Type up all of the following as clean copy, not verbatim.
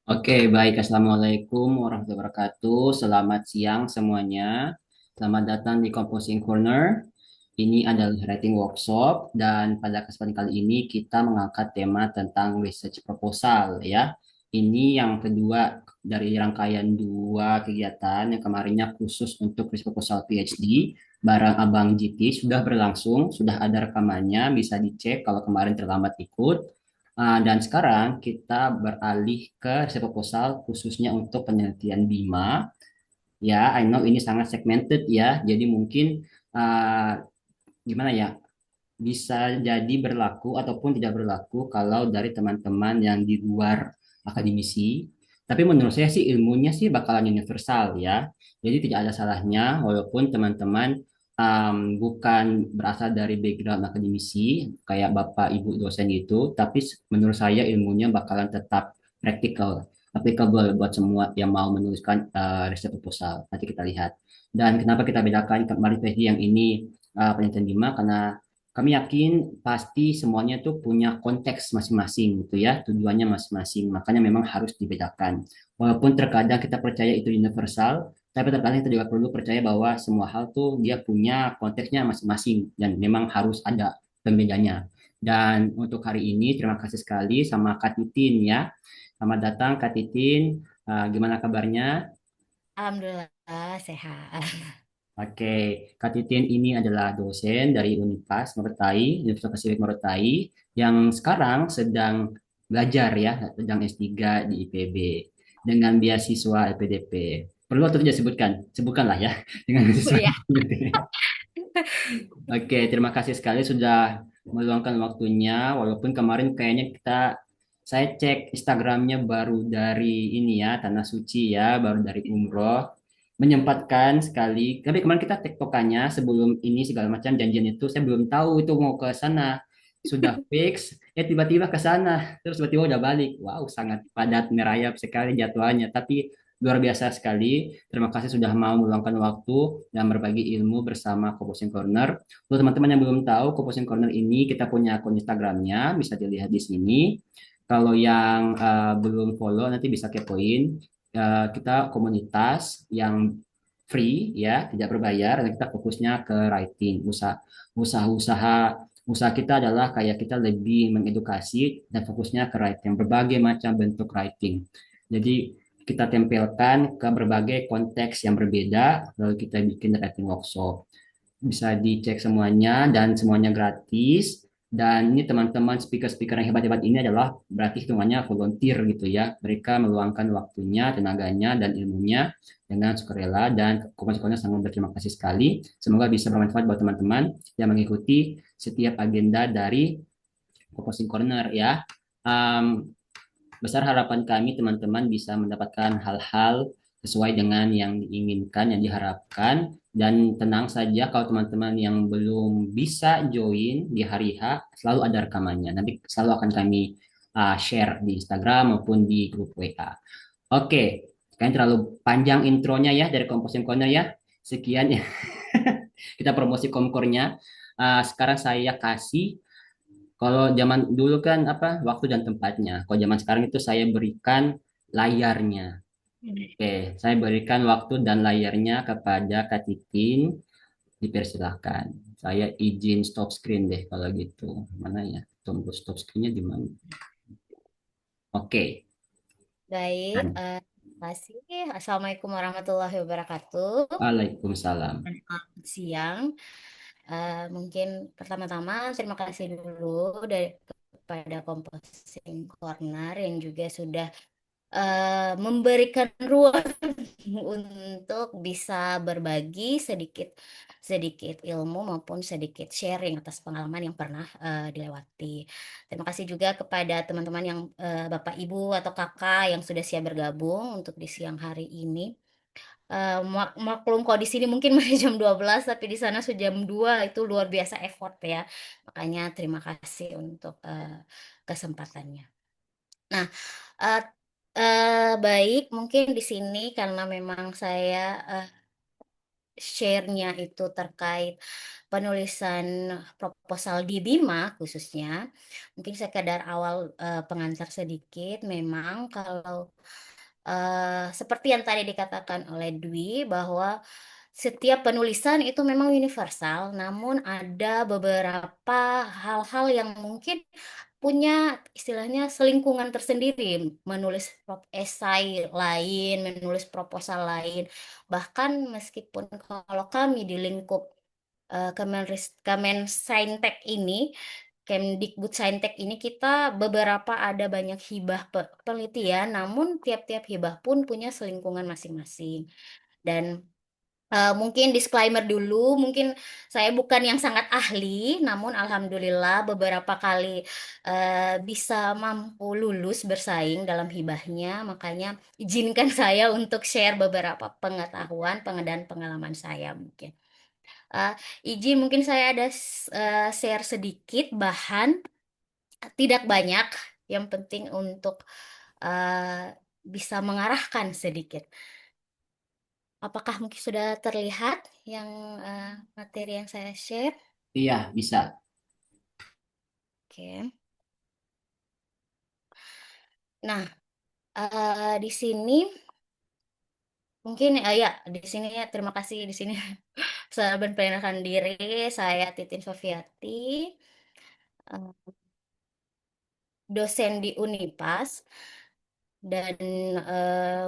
Oke, baik. Assalamualaikum warahmatullahi wabarakatuh. Selamat siang semuanya. Selamat datang di Composing Corner. Ini adalah writing workshop dan pada kesempatan kali ini kita mengangkat tema tentang research proposal ya. Ini yang kedua dari rangkaian dua kegiatan yang kemarinnya khusus untuk research proposal PhD barang Abang GT sudah berlangsung, sudah ada rekamannya, bisa dicek kalau kemarin terlambat ikut. Dan sekarang kita beralih ke riset proposal khususnya untuk penelitian Bima. Ya, I know ini sangat segmented ya. Jadi mungkin ah, gimana ya? Bisa jadi berlaku ataupun tidak berlaku kalau dari teman-teman yang di luar akademisi. Tapi menurut saya sih ilmunya sih bakalan universal ya. Jadi tidak ada salahnya walaupun teman-teman bukan berasal dari background akademisi kayak Bapak Ibu dosen itu, tapi menurut saya ilmunya bakalan tetap practical, applicable buat semua yang mau menuliskan riset proposal. Nanti kita lihat. Dan kenapa kita bedakan kembali PhD yang ini penelitian Bima karena kami yakin pasti semuanya tuh punya konteks masing-masing gitu ya, tujuannya masing-masing. Makanya memang harus dibedakan. Walaupun terkadang kita percaya itu universal, tapi terkadang kita juga perlu percaya bahwa semua hal tuh dia punya konteksnya masing-masing dan memang harus ada pembedanya. Dan untuk hari ini terima kasih sekali sama Kak Titin ya. Selamat datang Kak Titin. Gimana kabarnya? Alhamdulillah sehat. Oke, Kak Titin ini adalah dosen dari Univas Merotai, Universitas Pasifik Merotai, yang sekarang sedang belajar ya, sedang S3 di IPB dengan beasiswa LPDP. Perlu atau tidak sebutkan? Sebutkanlah ya, dengan beasiswa Ya. LPDP. Oke, terima kasih sekali sudah meluangkan waktunya, walaupun kemarin kayaknya saya cek Instagramnya baru dari ini ya, Tanah Suci ya, baru dari umroh menyempatkan sekali. Tapi kemarin kita tektokannya sebelum ini segala macam janjian itu saya belum tahu itu mau ke sana. Sudah fix, ya tiba-tiba ke sana. Terus tiba-tiba udah balik. Wow, sangat padat merayap sekali jadwalnya. Tapi luar biasa sekali. Terima kasih sudah mau meluangkan waktu dan berbagi ilmu bersama Composing Corner. Untuk teman-teman yang belum tahu, Composing Corner ini kita punya akun Instagramnya, bisa dilihat di sini. Kalau yang belum follow nanti bisa kepoin. Kita komunitas yang free ya, tidak berbayar dan kita fokusnya ke writing. Usaha-usaha usaha kita adalah kayak kita lebih mengedukasi dan fokusnya ke writing, berbagai macam bentuk writing. Jadi kita tempelkan ke berbagai konteks yang berbeda, lalu kita bikin writing workshop. Bisa dicek semuanya dan semuanya gratis. Dan ini teman-teman speaker-speaker yang hebat-hebat ini adalah berarti hitungannya volunteer gitu ya. Mereka meluangkan waktunya, tenaganya, dan ilmunya dengan sukarela dan komunitasnya sangat berterima kasih sekali. Semoga bisa bermanfaat buat teman-teman yang mengikuti setiap agenda dari Composing Corner ya. Um, Besar harapan kami teman-teman bisa mendapatkan hal-hal sesuai dengan yang diinginkan, yang diharapkan. Dan tenang saja kalau teman-teman yang belum bisa join di hari H, selalu ada rekamannya. Nanti selalu akan kami share di Instagram maupun di grup WA. Oke, kayaknya terlalu panjang intronya ya dari Composing Corner ya. Sekian ya. Kita promosi komkornya. Sekarang saya kasih kalau zaman dulu kan apa waktu dan tempatnya. Kalau zaman sekarang itu saya berikan layarnya. Oke, saya berikan waktu dan layarnya kepada Kak Titin. Dipersilahkan. Saya izin stop screen deh kalau gitu. Mana ya? Tombol stop screennya di mana? Oke. Baik, Kan. terima kasih. Assalamualaikum warahmatullahi wabarakatuh. Waalaikumsalam. Dan selamat siang. Mungkin pertama-tama terima kasih dulu kepada Composing Corner yang juga sudah memberikan ruang untuk bisa berbagi sedikit sedikit ilmu maupun sedikit sharing atas pengalaman yang pernah dilewati. Terima kasih juga kepada teman-teman yang Bapak Ibu atau Kakak yang sudah siap bergabung untuk di siang hari ini. Maklum kalau di sini mungkin masih jam 12 tapi di sana sudah jam 2 itu luar biasa effort ya. Makanya terima kasih untuk kesempatannya. Nah, eh, baik, mungkin di sini karena memang saya share-nya itu terkait penulisan proposal di Bima khususnya. Mungkin sekedar awal pengantar sedikit, memang kalau seperti yang tadi dikatakan oleh Dwi bahwa setiap penulisan itu memang universal, namun ada beberapa hal-hal yang mungkin punya istilahnya selingkungan tersendiri, menulis esai lain, menulis proposal lain. Bahkan meskipun kalau kami di lingkup Kemensaintek ini, Kemdikbudsaintek ini kita beberapa ada banyak hibah penelitian, namun tiap-tiap hibah pun punya selingkungan masing-masing. Dan mungkin disclaimer dulu, mungkin saya bukan yang sangat ahli, namun alhamdulillah beberapa kali bisa mampu lulus bersaing dalam hibahnya, makanya izinkan saya untuk share beberapa pengetahuan, dan pengalaman saya mungkin. Eh, izin mungkin saya ada share sedikit bahan, tidak banyak, yang penting untuk bisa mengarahkan sedikit. Apakah mungkin sudah terlihat yang materi yang saya share? Iya, bisa. Oke. Nah, di sini mungkin ya di sini ya terima kasih di sini saya memperkenalkan diri, saya Titin Sofiati, eh, dosen di Unipas, dan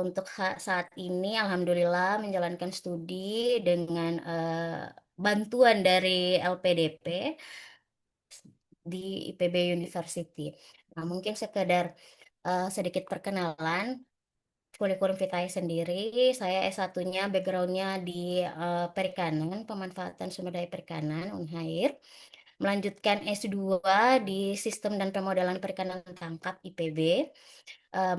untuk saat ini alhamdulillah menjalankan studi dengan bantuan dari LPDP di IPB University. Nah, mungkin sekedar sedikit perkenalan kurikulum vitae sendiri. Saya S1-nya background-nya di perikanan, pemanfaatan sumber daya perikanan, Unhair. Melanjutkan S2 di Sistem dan Pemodelan Perikanan Tangkap IPB.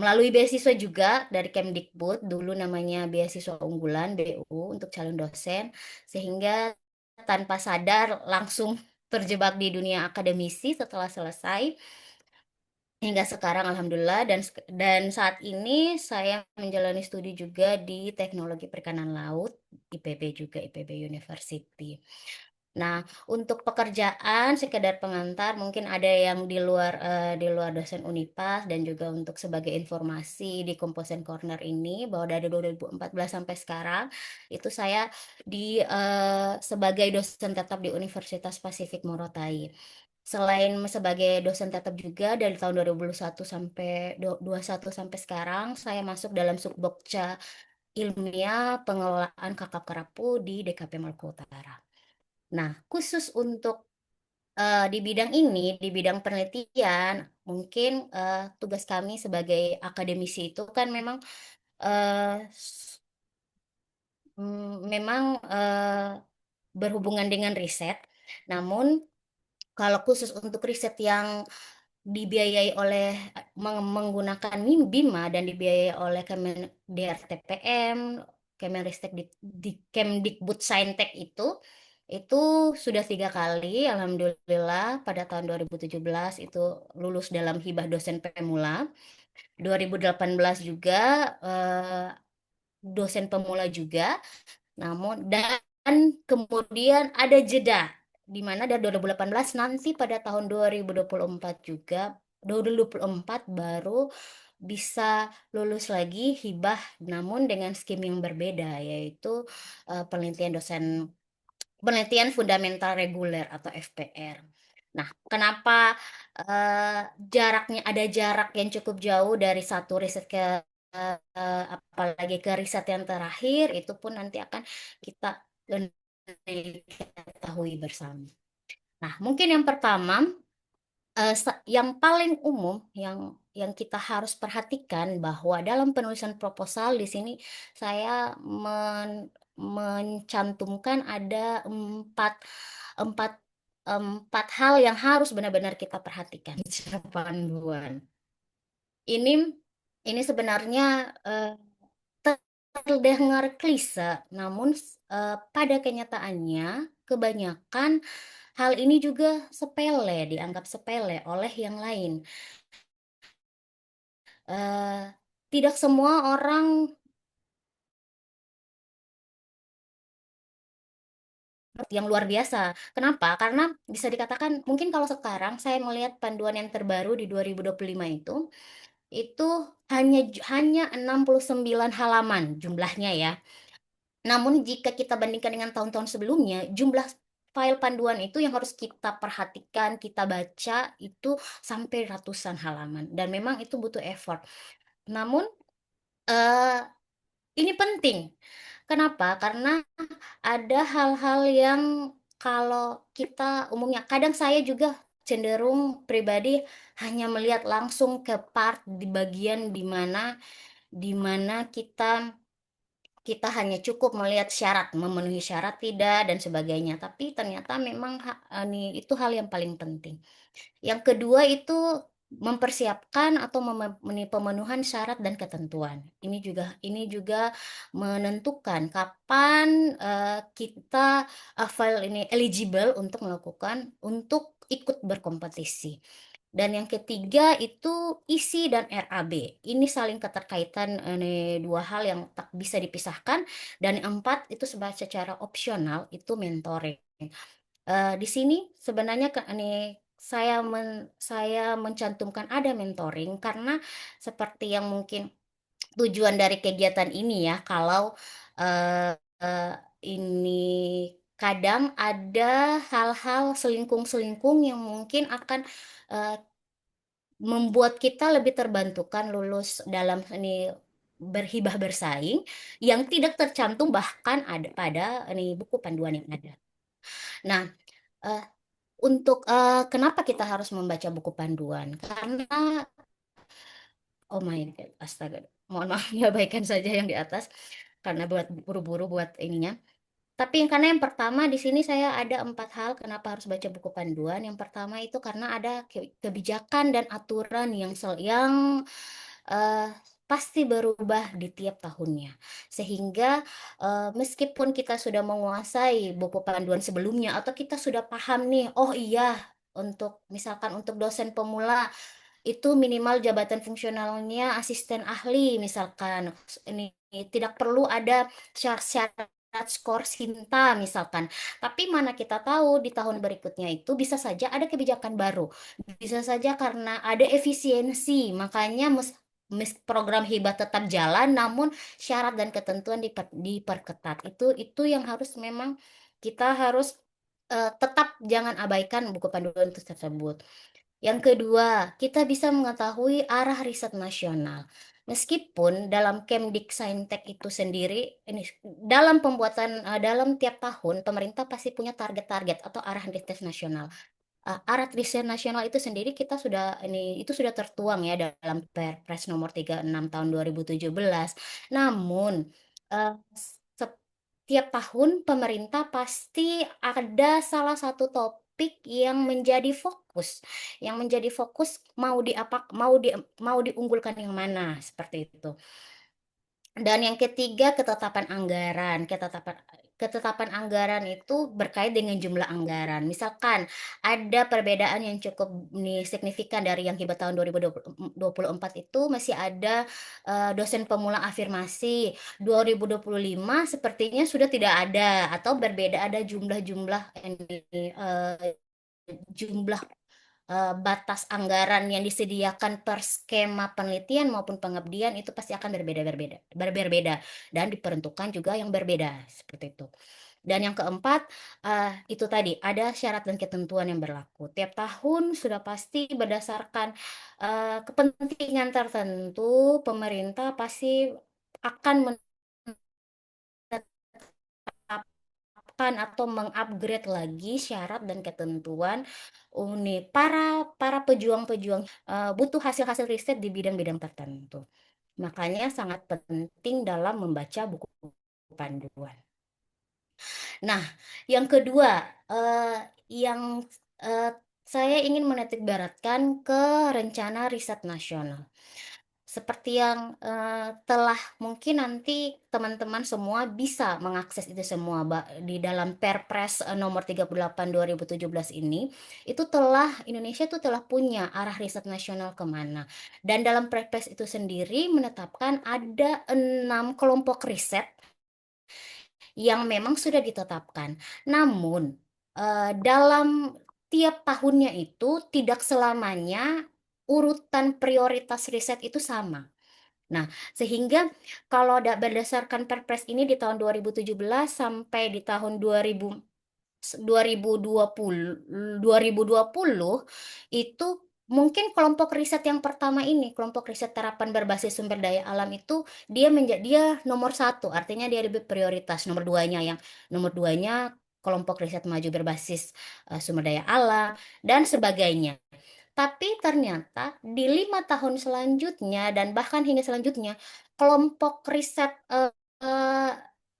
Melalui beasiswa juga dari Kemdikbud, dulu namanya beasiswa unggulan BU untuk calon dosen, sehingga tanpa sadar langsung terjebak di dunia akademisi setelah selesai hingga sekarang alhamdulillah, dan saat ini saya menjalani studi juga di Teknologi Perikanan Laut IPB, juga IPB University. Nah, untuk pekerjaan sekedar pengantar mungkin ada yang di luar dosen Unipas, dan juga untuk sebagai informasi di Komposen Corner ini bahwa dari 2014 sampai sekarang itu saya sebagai dosen tetap di Universitas Pasifik Morotai. Selain sebagai dosen tetap juga dari tahun 2021 sampai 21 sampai sekarang saya masuk dalam subbokca ilmiah pengelolaan kakap kerapu di DKP Maluku Utara. Nah, khusus untuk di bidang ini, di bidang penelitian, mungkin tugas kami sebagai akademisi itu kan memang eh, memang berhubungan dengan riset. Namun kalau khusus untuk riset yang dibiayai oleh menggunakan BIMA dan dibiayai oleh DRTPM, Kemenristek di Kemdikbudsaintek itu sudah 3 kali, alhamdulillah pada tahun 2017 itu lulus dalam hibah dosen pemula, 2018 juga eh, dosen pemula juga. Namun dan kemudian ada jeda di mana dari 2018 nanti pada tahun 2024 juga 2024 baru bisa lulus lagi hibah, namun dengan skim yang berbeda, yaitu penelitian fundamental reguler atau FPR. Nah, kenapa ada jarak yang cukup jauh dari satu riset ke apalagi ke riset yang terakhir, itu pun nanti akan kita ketahui bersama. Nah, mungkin yang pertama, yang paling umum yang kita harus perhatikan bahwa dalam penulisan proposal di sini saya mencantumkan ada empat empat empat hal yang harus benar-benar kita perhatikan secara panduan. Ini ini sebenarnya terdengar klise, namun pada kenyataannya kebanyakan hal ini juga sepele, dianggap sepele oleh yang lain. Eh, Tidak semua orang yang luar biasa. Kenapa? Karena bisa dikatakan mungkin kalau sekarang saya melihat panduan yang terbaru di 2025 itu hanya 69 halaman jumlahnya ya. Namun jika kita bandingkan dengan tahun-tahun sebelumnya, jumlah file panduan itu yang harus kita perhatikan, kita baca itu sampai ratusan halaman dan memang itu butuh effort. Namun eh, ini penting. Kenapa? Karena ada hal-hal yang kalau kita umumnya, kadang saya juga cenderung pribadi hanya melihat langsung ke part di bagian di mana kita kita hanya cukup melihat syarat, memenuhi syarat tidak dan sebagainya. Tapi ternyata memang itu hal yang paling penting. Yang kedua itu mempersiapkan atau pemenuhan syarat dan ketentuan. Ini juga menentukan kapan kita file ini eligible untuk ikut berkompetisi. Dan yang ketiga itu isi dan RAB. Ini saling keterkaitan, ini dua hal yang tak bisa dipisahkan. Dan yang empat itu secara opsional itu mentoring. Di sini sebenarnya saya mencantumkan ada mentoring karena seperti yang mungkin tujuan dari kegiatan ini ya, kalau eh, eh, ini kadang ada hal-hal selingkung-selingkung yang mungkin akan eh, membuat kita lebih terbantukan lulus dalam ini berhibah bersaing yang tidak tercantum bahkan ada pada ini buku panduan yang ada. Nah, eh, kenapa kita harus membaca buku panduan? Karena oh my God, astaga, mohon maaf ya abaikan saja yang di atas karena buat buru-buru buat ininya. Tapi karena yang pertama di sini saya ada 4 hal kenapa harus baca buku panduan. Yang pertama itu karena ada kebijakan dan aturan yang eh, pasti berubah di tiap tahunnya. Sehingga meskipun kita sudah menguasai buku panduan sebelumnya atau kita sudah paham nih, oh iya untuk misalkan untuk dosen pemula itu minimal jabatan fungsionalnya asisten ahli misalkan ini tidak perlu ada syarat skor Sinta misalkan. Tapi mana kita tahu di tahun berikutnya itu bisa saja ada kebijakan baru. Bisa saja karena ada efisiensi, makanya program hibah tetap jalan namun syarat dan ketentuan diperketat. Itu yang harus memang kita harus tetap jangan abaikan buku panduan itu tersebut. Yang kedua, kita bisa mengetahui arah riset nasional. Meskipun dalam Kemdiksaintek itu sendiri, ini dalam tiap tahun pemerintah pasti punya target-target atau arah riset nasional. Arah riset nasional itu sendiri itu sudah tertuang ya dalam Perpres nomor 36 tahun 2017. Namun eh, setiap tahun pemerintah pasti ada salah satu topik yang menjadi fokus mau diunggulkan yang mana seperti itu. Dan yang ketiga, ketetapan anggaran. Ketetapan anggaran itu berkait dengan jumlah anggaran. Misalkan ada perbedaan yang cukup signifikan dari yang hibah tahun 2024 itu masih ada dosen pemula afirmasi. 2025 sepertinya sudah tidak ada atau berbeda ada jumlah-jumlah jumlah batas anggaran yang disediakan per skema penelitian maupun pengabdian itu pasti akan berbeda dan diperuntukkan juga yang berbeda seperti itu. Dan yang keempat, itu tadi ada syarat dan ketentuan yang berlaku. Tiap tahun sudah pasti berdasarkan kepentingan tertentu, pemerintah pasti akan atau mengupgrade lagi syarat dan ketentuan para para pejuang-pejuang butuh hasil-hasil riset di bidang-bidang tertentu. Makanya sangat penting dalam membaca buku panduan. Nah, yang kedua, yang eh, saya ingin menitik beratkan ke rencana riset nasional. Seperti yang telah mungkin nanti teman-teman semua bisa mengakses itu semua di dalam Perpres nomor 38 2017 ini, Indonesia itu telah punya arah riset nasional kemana. Dan dalam Perpres itu sendiri menetapkan ada 6 kelompok riset yang memang sudah ditetapkan. Namun, dalam tiap tahunnya itu tidak selamanya urutan prioritas riset itu sama. Nah, sehingga kalau berdasarkan Perpres ini di tahun 2017 sampai di tahun 2020 itu mungkin kelompok riset yang pertama ini, kelompok riset terapan berbasis sumber daya alam itu dia nomor satu, artinya dia lebih prioritas. Nomor duanya kelompok riset maju berbasis sumber daya alam dan sebagainya. Tapi ternyata di 5 tahun selanjutnya dan bahkan hingga selanjutnya, kelompok riset eh,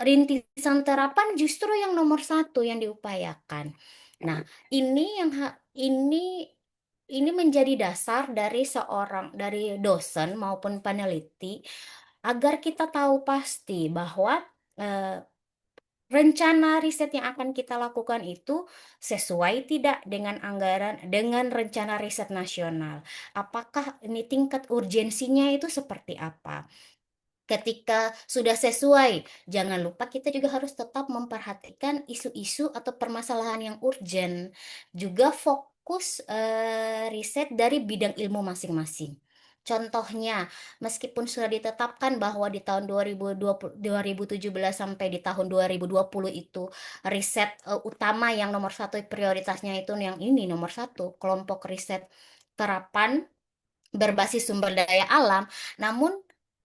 rintisan terapan justru yang nomor satu yang diupayakan. Nah, ini menjadi dasar dari dosen maupun peneliti agar kita tahu pasti bahwa eh, rencana riset yang akan kita lakukan itu sesuai tidak dengan anggaran, dengan rencana riset nasional. Apakah ini tingkat urgensinya itu seperti apa? Ketika sudah sesuai, jangan lupa kita juga harus tetap memperhatikan isu-isu atau permasalahan yang urgen. Juga fokus riset dari bidang ilmu masing-masing. Contohnya, meskipun sudah ditetapkan bahwa di tahun 2020, 2017 sampai di tahun 2020 itu riset utama yang nomor satu prioritasnya itu yang ini nomor satu, kelompok riset terapan berbasis sumber daya alam. Namun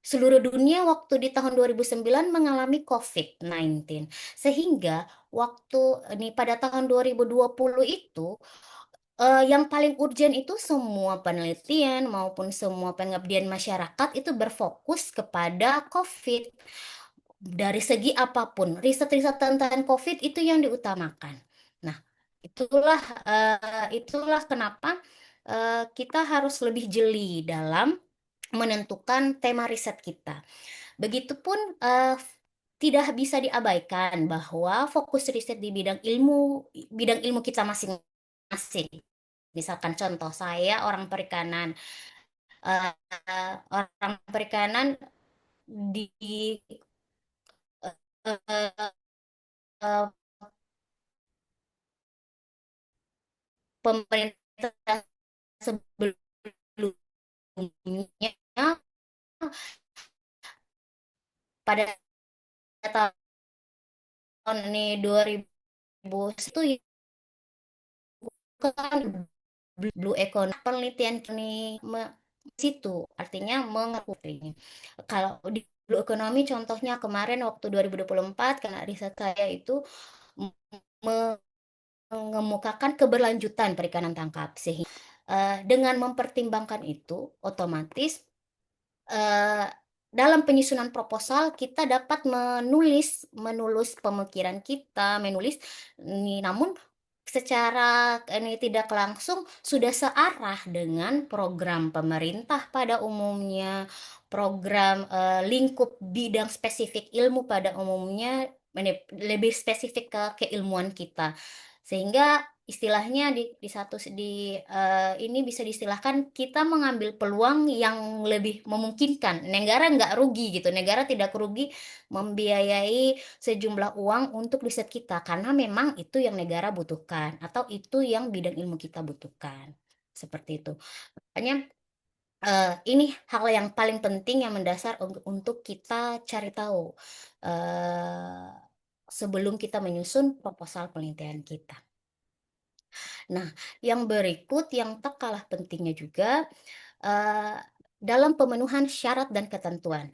seluruh dunia waktu di tahun 2009 mengalami COVID-19. Sehingga waktu ini pada tahun 2020 itu yang paling urgent itu semua penelitian maupun semua pengabdian masyarakat itu berfokus kepada COVID. Dari segi apapun, riset-riset tentang COVID itu yang diutamakan. Nah, itulah kenapa kita harus lebih jeli dalam menentukan tema riset kita. Begitupun tidak bisa diabaikan bahwa fokus riset di bidang ilmu kita masing-masing. Misalkan contoh saya orang perikanan di eh, eh, pemerintah sebelumnya pada tahun ini 2001 kan blue economy penelitian ini situ artinya mengerti kalau di blue economy contohnya kemarin waktu 2024 karena riset saya itu mengemukakan keberlanjutan perikanan tangkap sehingga dengan mempertimbangkan itu otomatis eh, dalam penyusunan proposal kita dapat menulis pemikiran kita, namun secara ini tidak langsung sudah searah dengan program pemerintah pada umumnya, program lingkup bidang spesifik ilmu pada umumnya, lebih spesifik ke keilmuan kita. Sehingga istilahnya ini bisa diistilahkan kita mengambil peluang yang lebih memungkinkan. Negara nggak rugi gitu, negara tidak rugi membiayai sejumlah uang untuk riset kita karena memang itu yang negara butuhkan atau itu yang bidang ilmu kita butuhkan. Seperti itu. Makanya ini hal yang paling penting yang mendasar untuk kita cari tahu eh, sebelum kita menyusun proposal penelitian kita. Nah, yang berikut yang tak kalah pentingnya juga eh, dalam pemenuhan syarat dan ketentuan.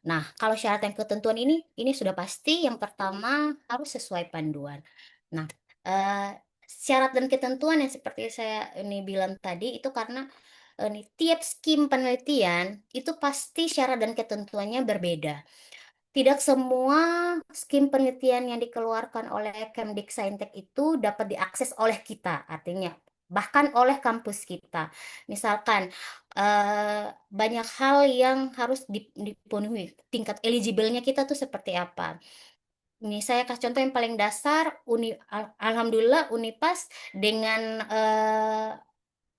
Nah, kalau syarat dan ketentuan ini sudah pasti yang pertama harus sesuai panduan. Nah, syarat dan ketentuan yang seperti saya ini bilang tadi itu karena tiap skim penelitian itu pasti syarat dan ketentuannya berbeda. Tidak semua skim penelitian yang dikeluarkan oleh Kemdiksaintek itu dapat diakses oleh kita, artinya bahkan oleh kampus kita. Misalkan banyak hal yang harus dipenuhi. Tingkat eligible-nya kita tuh seperti apa? Ini saya kasih contoh yang paling dasar, Alhamdulillah Unipas dengan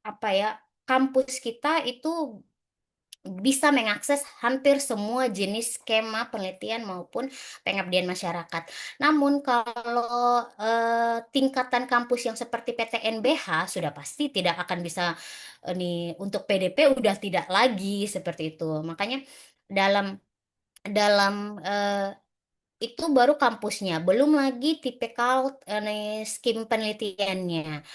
apa ya kampus kita itu bisa mengakses hampir semua jenis skema penelitian maupun pengabdian masyarakat. Namun kalau tingkatan kampus yang seperti PTNBH sudah pasti tidak akan bisa ini untuk PDP udah tidak lagi seperti itu. Makanya dalam dalam itu baru kampusnya, belum lagi tipikal skim penelitiannya.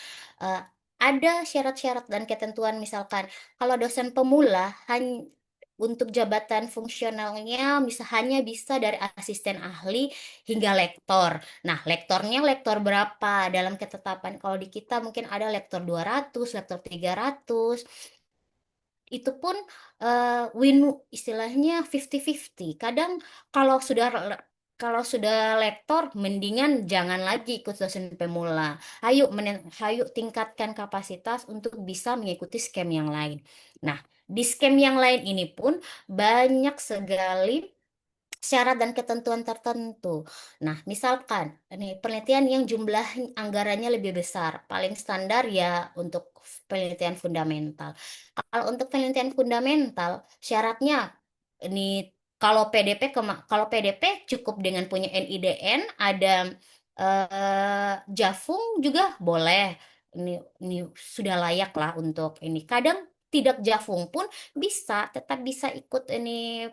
Eh, ada syarat-syarat dan ketentuan misalkan kalau dosen pemula hanya untuk jabatan fungsionalnya hanya bisa dari asisten ahli hingga lektor. Nah, lektornya lektor berapa dalam ketetapan? Kalau di kita mungkin ada lektor 200, lektor 300. Itu pun win istilahnya 50-50. Kadang kalau sudah kalau sudah lektor, mendingan jangan lagi ikut dosen pemula. Ayo tingkatkan kapasitas untuk bisa mengikuti scam yang lain. Nah, di scam yang lain ini pun banyak sekali syarat dan ketentuan tertentu. Nah, misalkan ini penelitian yang jumlah anggarannya lebih besar, paling standar ya untuk penelitian fundamental. Kalau untuk penelitian fundamental, syaratnya ini kalau PDP cukup dengan punya NIDN, ada Jafung juga boleh. Ini sudah layak lah untuk ini. Kadang tidak Jafung pun tetap bisa ikut ini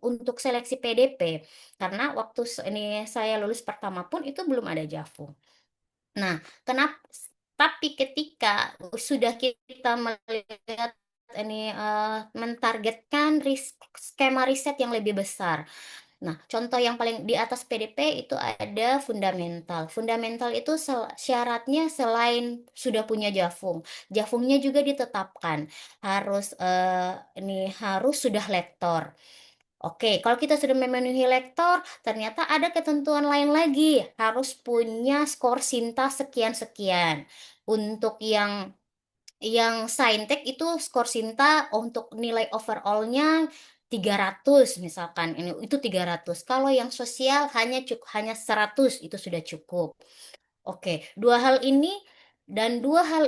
untuk seleksi PDP karena waktu ini saya lulus pertama pun itu belum ada Jafung. Nah, kenapa tapi ketika sudah kita melihat ini mentargetkan skema riset yang lebih besar. Nah, contoh yang paling di atas PDP itu ada fundamental. Fundamental itu syaratnya selain sudah punya Jafung, Jafungnya juga ditetapkan harus sudah lektor. Oke, kalau kita sudah memenuhi lektor, ternyata ada ketentuan lain lagi. Harus punya skor Sinta sekian-sekian. Untuk yang saintek itu skor Sinta untuk nilai overallnya 300 misalkan. Itu 300. Kalau yang sosial hanya 100 itu sudah cukup. Oke, dua hal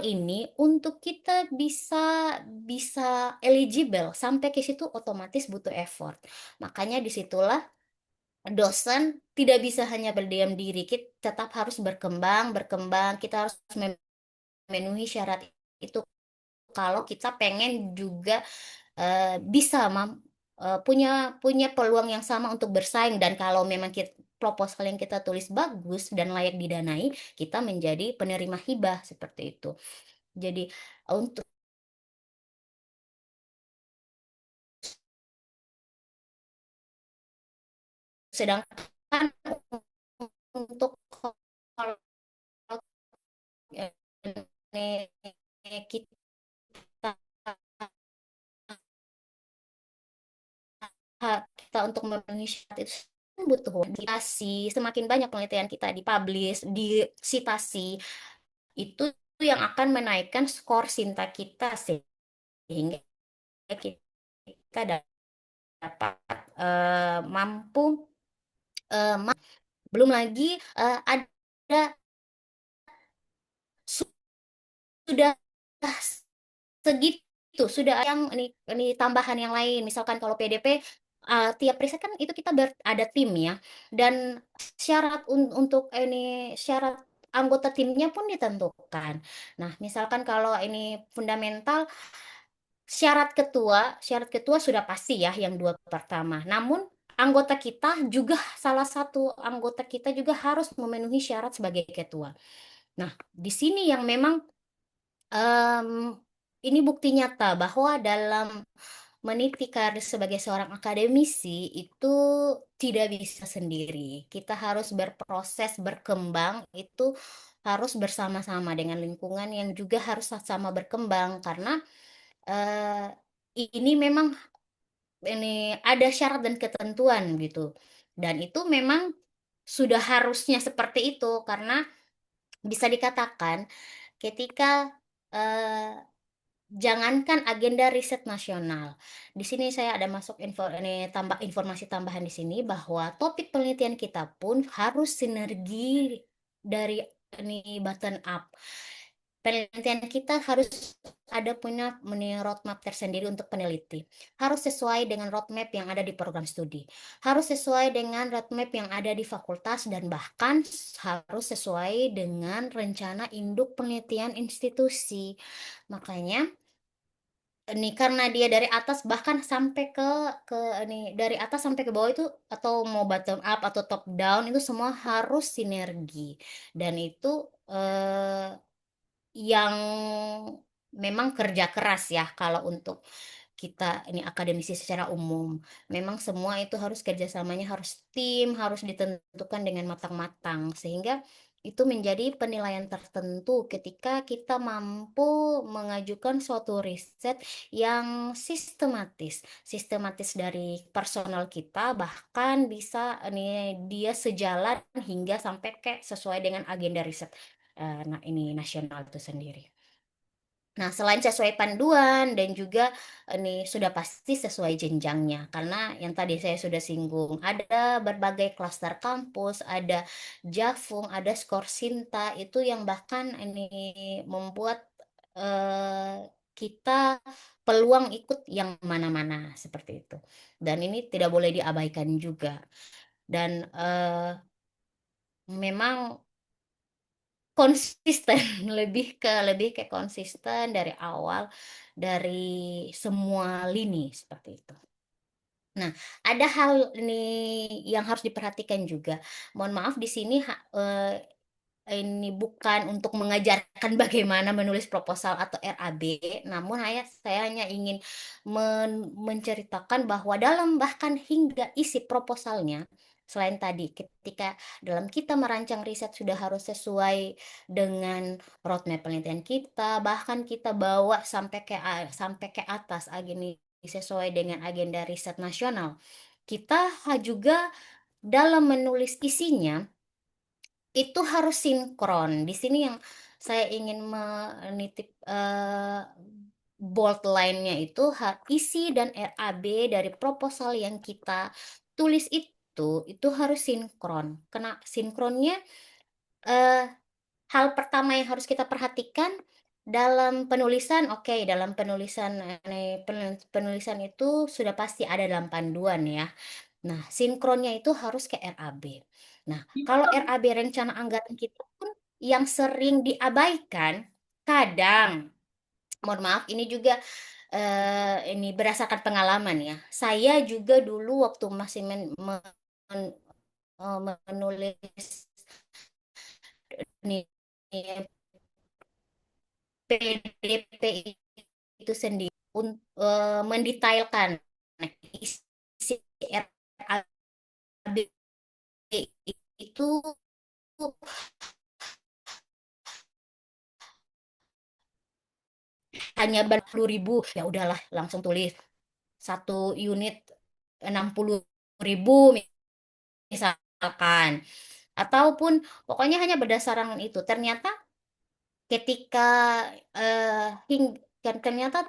ini untuk kita bisa bisa eligible sampai ke situ otomatis butuh effort. Makanya disitulah dosen tidak bisa hanya berdiam diri, kita tetap harus berkembang, berkembang. Kita harus memenuhi syarat itu kalau kita pengen juga bisa punya punya peluang yang sama untuk bersaing dan kalau memang proposal yang kita tulis bagus dan layak didanai, kita menjadi penerima hibah seperti itu. Jadi untuk sedangkan untuk kalau kita kita untuk memenuhi syarat itu butuh citasi, semakin banyak penelitian kita dipublish, disitasi, itu yang akan menaikkan skor Sinta kita sehingga kita dapat mampu belum lagi ada sudah segitu sudah yang ini tambahan yang lain misalkan kalau PDP tiap riset kan itu kita ada tim ya dan untuk ini syarat anggota timnya pun ditentukan. Nah, misalkan kalau ini fundamental syarat ketua sudah pasti ya yang dua pertama. Namun salah satu anggota kita juga harus memenuhi syarat sebagai ketua. Nah, di sini yang memang Mmm, ini bukti nyata bahwa dalam meniti karir sebagai seorang akademisi itu tidak bisa sendiri. Kita harus berproses berkembang itu harus bersama-sama dengan lingkungan yang juga harus sama berkembang karena eh, ini memang ini ada syarat dan ketentuan gitu. Dan itu memang sudah harusnya seperti itu karena bisa dikatakan ketika eh, jangankan agenda riset nasional. Di sini saya ada masuk informasi tambahan di sini bahwa topik penelitian kita pun harus sinergi dari ini button up. penelitian kita harus ada punya roadmap tersendiri untuk peneliti. Harus sesuai dengan roadmap yang ada di program studi. Harus sesuai dengan roadmap yang ada di fakultas dan bahkan harus sesuai dengan rencana induk penelitian institusi. Makanya ini karena dia dari atas bahkan sampai ke ini dari atas sampai ke bawah itu atau mau bottom up atau top down itu semua harus sinergi dan itu eh, yang memang kerja keras ya kalau untuk kita ini akademisi secara umum. Memang semua itu harus kerjasamanya harus tim, harus ditentukan dengan matang-matang sehingga itu menjadi penilaian tertentu ketika kita mampu mengajukan suatu riset yang sistematis, sistematis dari personal kita bahkan bisa ini dia sejalan hingga sampai kayak sesuai dengan agenda riset nah ini nasional itu sendiri. Nah, selain sesuai panduan dan juga ini sudah pasti sesuai jenjangnya. Karena yang tadi saya sudah singgung, ada berbagai klaster kampus, ada Jafung, ada Skorsinta, itu yang bahkan ini membuat kita peluang ikut yang mana-mana seperti itu. Dan ini tidak boleh diabaikan juga. Dan memang konsisten lebih ke konsisten dari awal dari semua lini seperti itu. Nah, ada hal nih yang harus diperhatikan juga. Mohon maaf di sini ini bukan untuk mengajarkan bagaimana menulis proposal atau RAB, namun saya hanya ingin menceritakan bahwa dalam bahkan hingga isi proposalnya, selain tadi ketika dalam kita merancang riset sudah harus sesuai dengan roadmap penelitian kita, bahkan kita bawa sampai ke atas agini sesuai dengan agenda riset nasional. Kita juga dalam menulis isinya itu harus sinkron. Di sini yang saya ingin menitip bold line-nya itu isi dan RAB dari proposal yang kita tulis itu harus sinkron. Kena sinkronnya eh, hal pertama yang harus kita perhatikan dalam penulisan, oke, dalam penulisan penulisan itu sudah pasti ada dalam panduan ya. Nah, sinkronnya itu harus ke RAB. Nah, kalau RAB rencana anggaran kita pun yang sering diabaikan, kadang, mohon maaf, ini juga ini berdasarkan pengalaman ya. Saya juga dulu waktu masih menulis ini PDP itu sendiri mendetailkan isi RAB itu hanya 40.000 ya udahlah langsung tulis satu unit 60.000 misalkan ataupun pokoknya hanya berdasarkan itu ternyata ketika ternyata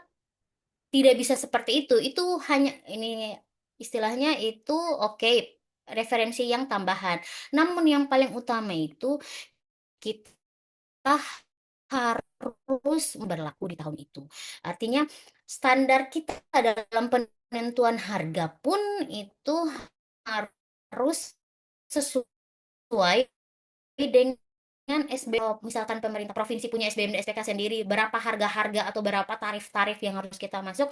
tidak bisa seperti itu hanya ini istilahnya itu oke referensi yang tambahan namun yang paling utama itu kita harus berlaku di tahun itu. Artinya standar kita dalam penentuan harga pun itu harus sesuai dengan SBM. Misalkan pemerintah provinsi punya SBM dan SPK sendiri, berapa harga-harga atau berapa tarif-tarif yang harus kita masuk,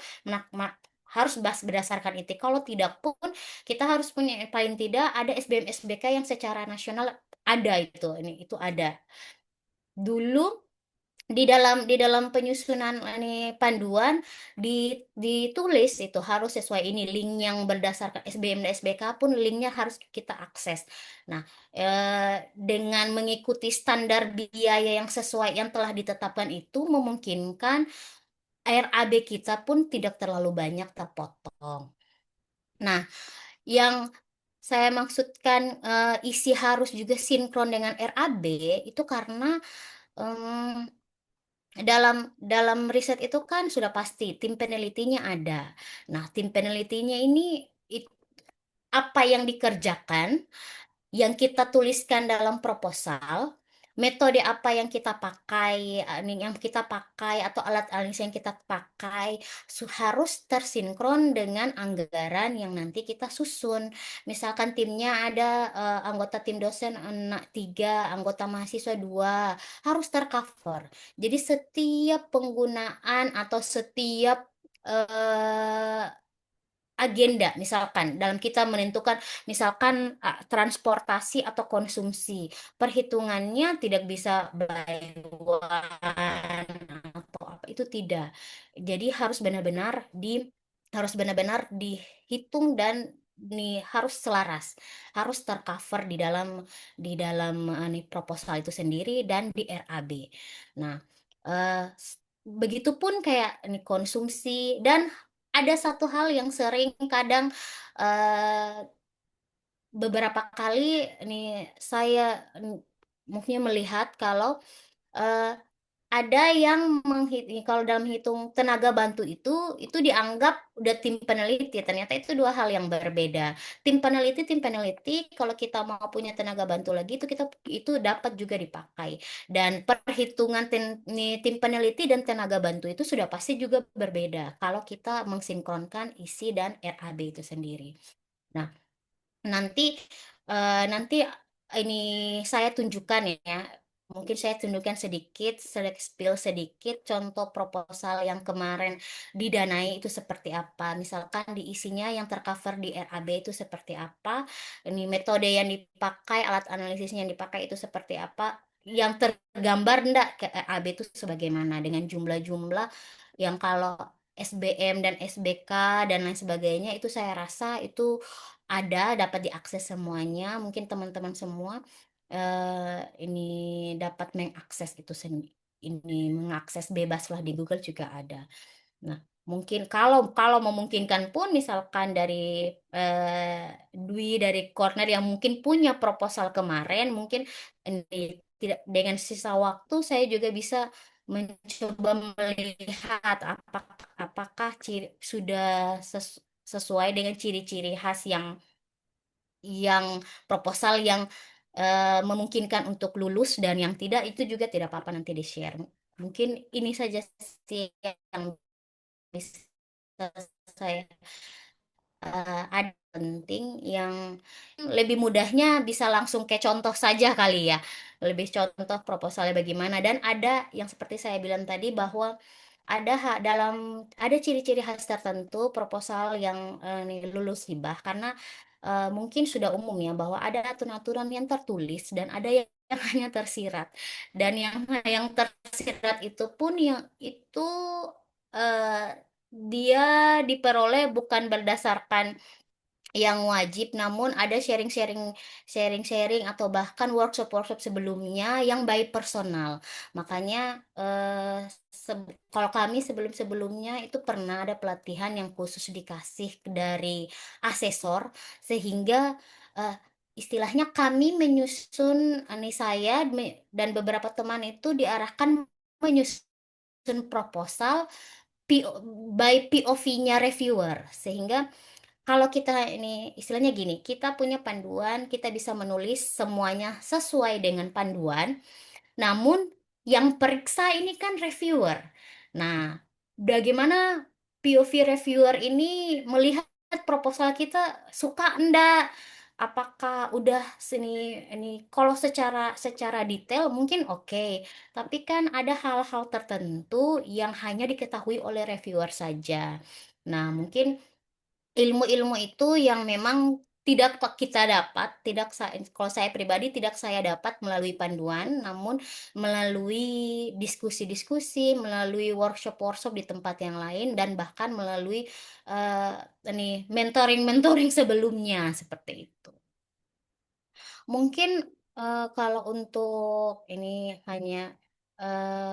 harus berdasarkan itu. Kalau tidak pun kita harus punya paling tidak ada SBM SBK yang secara nasional ada itu ada. Dulu di dalam penyusunan ini panduan ditulis itu harus sesuai ini link yang berdasarkan SBM dan SBK pun linknya harus kita akses. Nah, dengan mengikuti standar biaya yang sesuai yang telah ditetapkan itu memungkinkan RAB kita pun tidak terlalu banyak terpotong. Nah, yang saya maksudkan isi harus juga sinkron dengan RAB itu karena em, dalam riset itu kan sudah pasti tim penelitinya ada. Nah, tim penelitinya ini apa yang dikerjakan, yang kita tuliskan dalam proposal, metode apa yang kita pakai, yang kita pakai atau alat analisis yang kita pakai harus tersinkron dengan anggaran yang nanti kita susun. Misalkan timnya ada anggota tim dosen tiga, anggota mahasiswa dua, harus tercover. Jadi setiap penggunaan atau setiap eh, agenda, misalkan dalam kita menentukan misalkan transportasi atau konsumsi, perhitungannya tidak bisa by one atau apa, itu tidak. Jadi harus benar-benar dihitung dan nih harus selaras, harus tercover di dalam nih proposal itu sendiri dan di RAB. Nah, begitupun kayak nih konsumsi. Dan ada satu hal yang sering kadang eh, beberapa kali nih saya mungkin melihat kalau eh, ada yang kalau dalam hitung tenaga bantu itu dianggap udah tim peneliti. Ternyata itu dua hal yang berbeda. Tim peneliti kalau kita mau punya tenaga bantu lagi itu dapat juga dipakai. Dan perhitungan tim peneliti dan tenaga bantu itu sudah pasti juga berbeda kalau kita mensinkronkan isi dan RAB itu sendiri. Nah, Nanti nanti ini saya tunjukkan ya. Mungkin saya tunjukkan sedikit, spill sedikit contoh proposal yang kemarin didanai itu seperti apa. Misalkan di isinya yang tercover di RAB itu seperti apa. Ini metode yang dipakai, alat analisisnya yang dipakai itu seperti apa. Yang tergambar enggak ke RAB itu sebagaimana dengan jumlah-jumlah yang kalau SBM dan SBK dan lain sebagainya itu saya rasa itu dapat diakses semuanya. Mungkin teman-teman semua ini dapat mengakses itu ini mengakses bebas lah di Google juga ada. Nah, mungkin kalau kalau memungkinkan pun misalkan dari Dwi dari Corner yang mungkin punya proposal kemarin, mungkin ini tidak dengan sisa waktu saya juga bisa mencoba melihat apakah sudah sesuai dengan ciri-ciri khas yang proposal yang memungkinkan untuk lulus, dan yang tidak itu juga tidak apa-apa nanti di-share. Mungkin ini saja sih yang bisa saya ada penting yang lebih mudahnya bisa langsung kayak contoh saja kali ya. Lebih contoh proposalnya bagaimana, dan ada yang seperti saya bilang tadi bahwa ada ciri-ciri khas tertentu proposal yang nih, lulus hibah karena mungkin sudah umum ya bahwa ada aturan-aturan yang tertulis dan ada yang hanya tersirat. Dan yang tersirat itu pun yang itu eh, dia diperoleh bukan berdasarkan yang wajib, namun ada sharing-sharing atau bahkan workshop-workshop sebelumnya yang by personal. Makanya kalau kami sebelum-sebelumnya itu pernah ada pelatihan yang khusus dikasih dari asesor, sehingga eh, istilahnya kami menyusun, ini saya dan beberapa teman itu diarahkan menyusun proposal by POV-nya reviewer, sehingga kalau kita ini istilahnya gini, kita punya panduan, kita bisa menulis semuanya sesuai dengan panduan, namun yang periksa ini kan reviewer. Nah, bagaimana POV reviewer ini melihat proposal kita, suka enggak? Apakah udah ini kalau secara detail mungkin oke, tapi kan ada hal-hal tertentu yang hanya diketahui oleh reviewer saja. Nah, mungkin ilmu-ilmu itu yang memang tidak kita dapat, kalau saya pribadi tidak saya dapat melalui panduan, namun melalui diskusi-diskusi, melalui workshop-workshop di tempat yang lain, dan bahkan melalui eh, ini mentoring-mentoring sebelumnya seperti itu. Mungkin kalau untuk ini hanya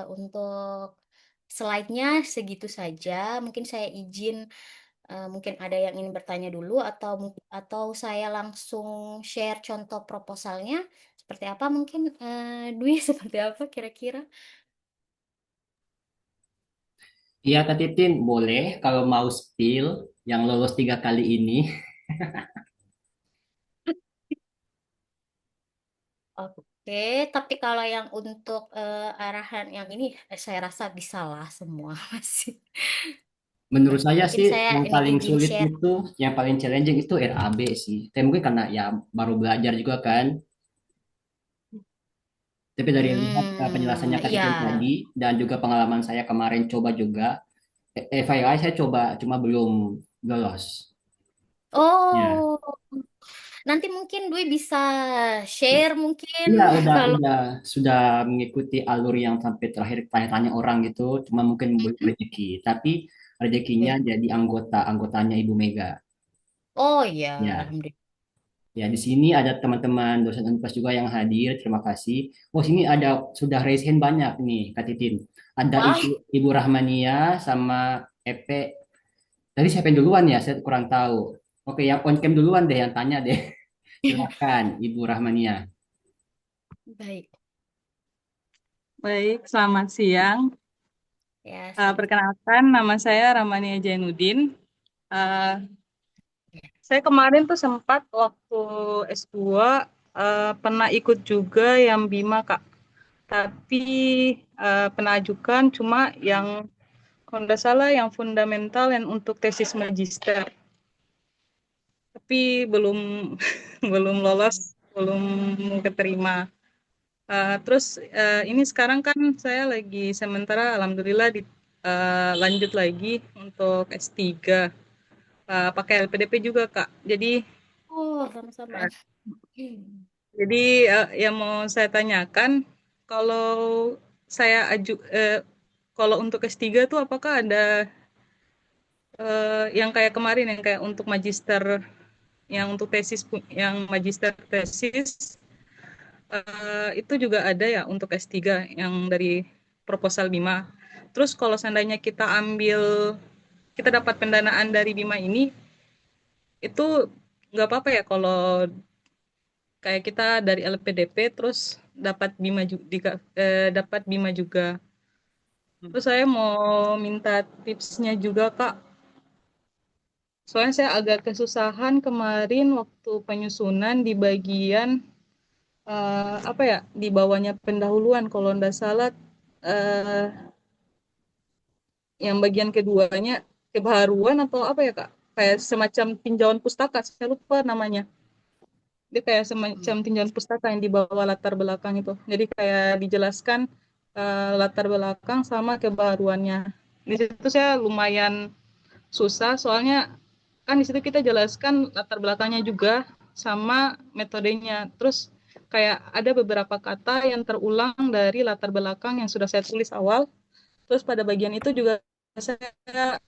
untuk slide-nya segitu saja. Mungkin saya izin. Mungkin ada yang ingin bertanya dulu atau saya langsung share contoh proposalnya seperti apa, mungkin Dwi seperti apa kira-kira? Iya, Kak Titin, boleh kalau mau spill yang lolos 3 kali ini. Oke, tapi kalau yang untuk arahan yang ini, saya rasa bisalah semua masih. Menurut saya Mungkin sih saya yang ini paling izin sulit share. itu, yang paling challenging itu RAB sih. Tapi mungkin karena ya baru belajar juga kan. Tapi dari lihat penjelasannya Kak Iya. Titin tadi dan juga pengalaman saya kemarin coba juga, FYI saya coba cuma belum lolos. Ya. Oh, nanti mungkin Dwi bisa share mungkin Iya, udah kalau udah sudah mengikuti alur yang sampai terakhir tanya-tanya orang gitu, cuma mungkin belum Mm-mm. rezeki. Tapi rezekinya Oke. jadi anggotanya Ibu Mega. Oh iya, Ya, alhamdulillah. ya di sini ada teman-teman dosen Unpas juga yang hadir. Terima kasih. Oh, sini ada sudah raise hand banyak nih, Kak Titin. Ada Wah, Ibu Rahmania sama Epe. Tadi siapa yang duluan ya? Saya kurang tahu. Oke, yang on cam duluan deh yang tanya deh. Silakan, Ibu Rahmania. baik. Baik, selamat siang. Ya, selamat. Perkenalkan, nama saya Ramania Jainuddin. Eh, saya kemarin tuh sempat waktu S2 pernah ikut juga yang BIMA, Kak. Tapi pernah ajukan cuma yang kalau nggak salah yang fundamental yang untuk tesis magister. Tapi belum belum lolos, belum keterima. Terus ini sekarang kan saya lagi sementara alhamdulillah lanjut lagi untuk S3 pakai LPDP juga Kak. Oh, sama-sama. Uh, jadi yang mau saya tanyakan kalau saya kalau untuk S3 tuh apakah ada yang kayak kemarin yang kayak untuk magister yang untuk tesis yang magister tesis itu juga ada ya untuk S3 yang dari proposal BIMA. Terus kalau seandainya kita dapat pendanaan dari BIMA ini, itu nggak apa-apa ya kalau kayak kita dari LPDP terus dapat BIMA juga. Terus saya mau minta tipsnya juga Kak. Soalnya saya agak kesusahan kemarin waktu penyusunan di bagian apa ya di bawahnya pendahuluan kalau nggak salah eh, yang bagian keduanya kebaharuan atau apa ya Kak? Kayak semacam tinjauan pustaka, saya lupa namanya. Dia kayak Hmm. semacam tinjauan pustaka yang di bawah latar belakang itu. Jadi kayak dijelaskan latar belakang sama kebaharuannya. Di situ saya lumayan susah soalnya kan di situ kita jelaskan latar belakangnya juga sama metodenya. Terus kayak ada beberapa kata yang terulang dari latar belakang yang sudah saya tulis awal. Terus pada bagian itu juga saya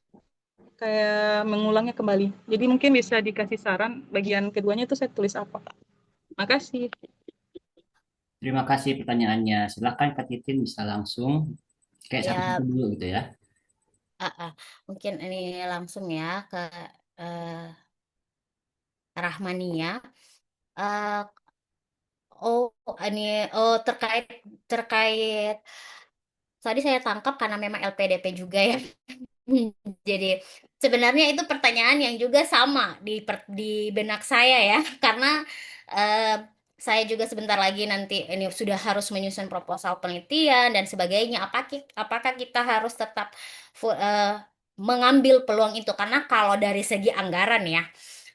kayak mengulangnya kembali. Jadi mungkin bisa dikasih saran bagian keduanya itu saya tulis apa. Makasih. Terima kasih pertanyaannya. Silakan Kak Titin bisa langsung kayak satu-satu Ya, dulu gitu ya. mungkin ini langsung ya ke eh, Rahmania. Eh, oh, ini terkait terkait tadi saya tangkap karena memang LPDP juga ya. Jadi sebenarnya itu pertanyaan yang juga sama di benak saya ya, karena eh, saya juga sebentar lagi nanti ini sudah harus menyusun proposal penelitian dan sebagainya. Apakah kita harus tetap mengambil peluang itu? Karena kalau dari segi anggaran ya,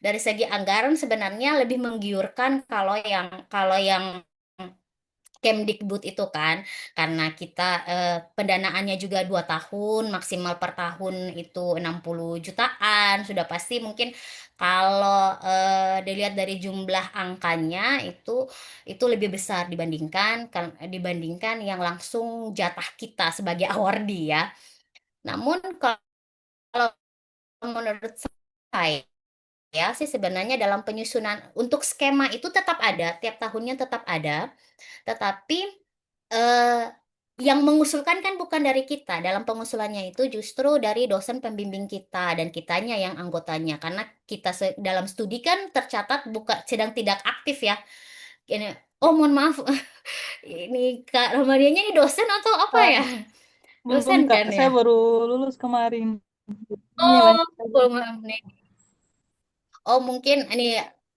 dari segi anggaran sebenarnya lebih menggiurkan kalau yang Kemdikbud itu kan, karena kita pendanaannya juga 2 tahun, maksimal per tahun itu 60 jutaan, sudah pasti mungkin kalau dilihat dari jumlah angkanya itu lebih besar dibandingkan yang langsung jatah kita sebagai awardee ya. Namun kalau menurut saya sih sebenarnya dalam penyusunan untuk skema itu tetap ada, tiap tahunnya tetap ada, tetapi eh, yang mengusulkan kan bukan dari kita. Dalam pengusulannya itu justru dari dosen pembimbing kita dan kitanya yang anggotanya. Karena kita dalam studi kan tercatat sedang tidak aktif ya. Ini, oh mohon maaf, ini Kak Romanianya ini dosen atau apa Ah, ya? belum Dosen Kak, kan saya ya? baru lulus kemarin. Ini Oh, lanjut lagi. belum nih. Oh mungkin ini.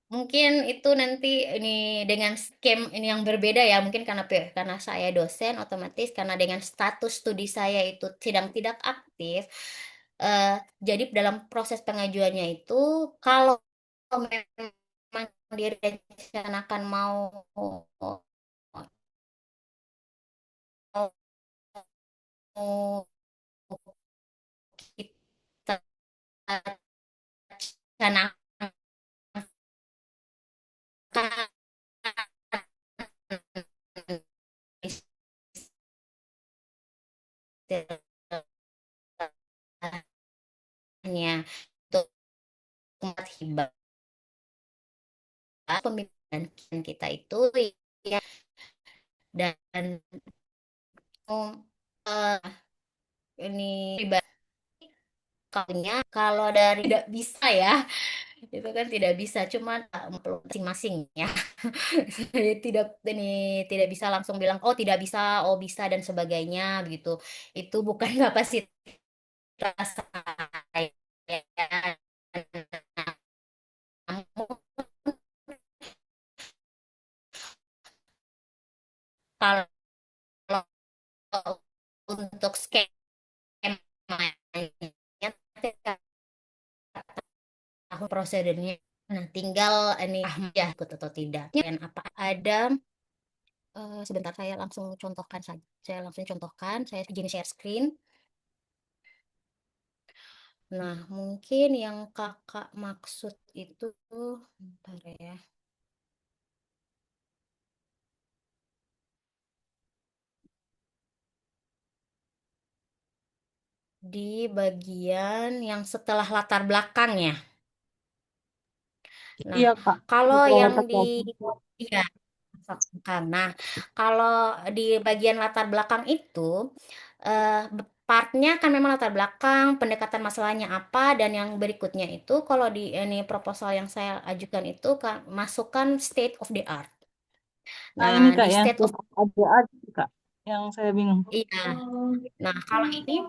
mungkin itu nanti ini dengan scam ini yang berbeda ya, mungkin karena saya dosen, otomatis karena dengan status studi saya itu sedang tidak aktif, eh, jadi dalam proses pengajuannya itu, kalau memang direncanakan mau kita rencanakan istilahnya untuk tempat hibah pemilihan kita itu ya, dan eh, ini pribadi kalau dari tidak bisa ya, itu kan tidak bisa, cuman masing-masing ya. Saya tidak bisa langsung bilang oh tidak bisa, oh bisa dan sebagainya begitu. Itu bukan kapasitas saya. Namun kalau untuk skemanya tahu prosedurnya. Nah, tinggal ini ya ikut atau tidak. Dan apa ada sebentar saya langsung contohkan saja. Saya izin share screen. Nah, mungkin yang kakak maksud itu, bentar ya. Di bagian yang setelah latar belakangnya. Nah, Iya, Kak. kalau Setelah yang latar di belakang. iya, karena kalau di bagian latar belakang itu partnya kan memang latar belakang, pendekatan masalahnya apa, dan yang berikutnya itu kalau di ini proposal yang saya ajukan itu kan masukkan state of the art. Nah, ini Nah, Kak di yang state of ada aja, Kak. Yang saya bingung. iya. Nah, kalau ini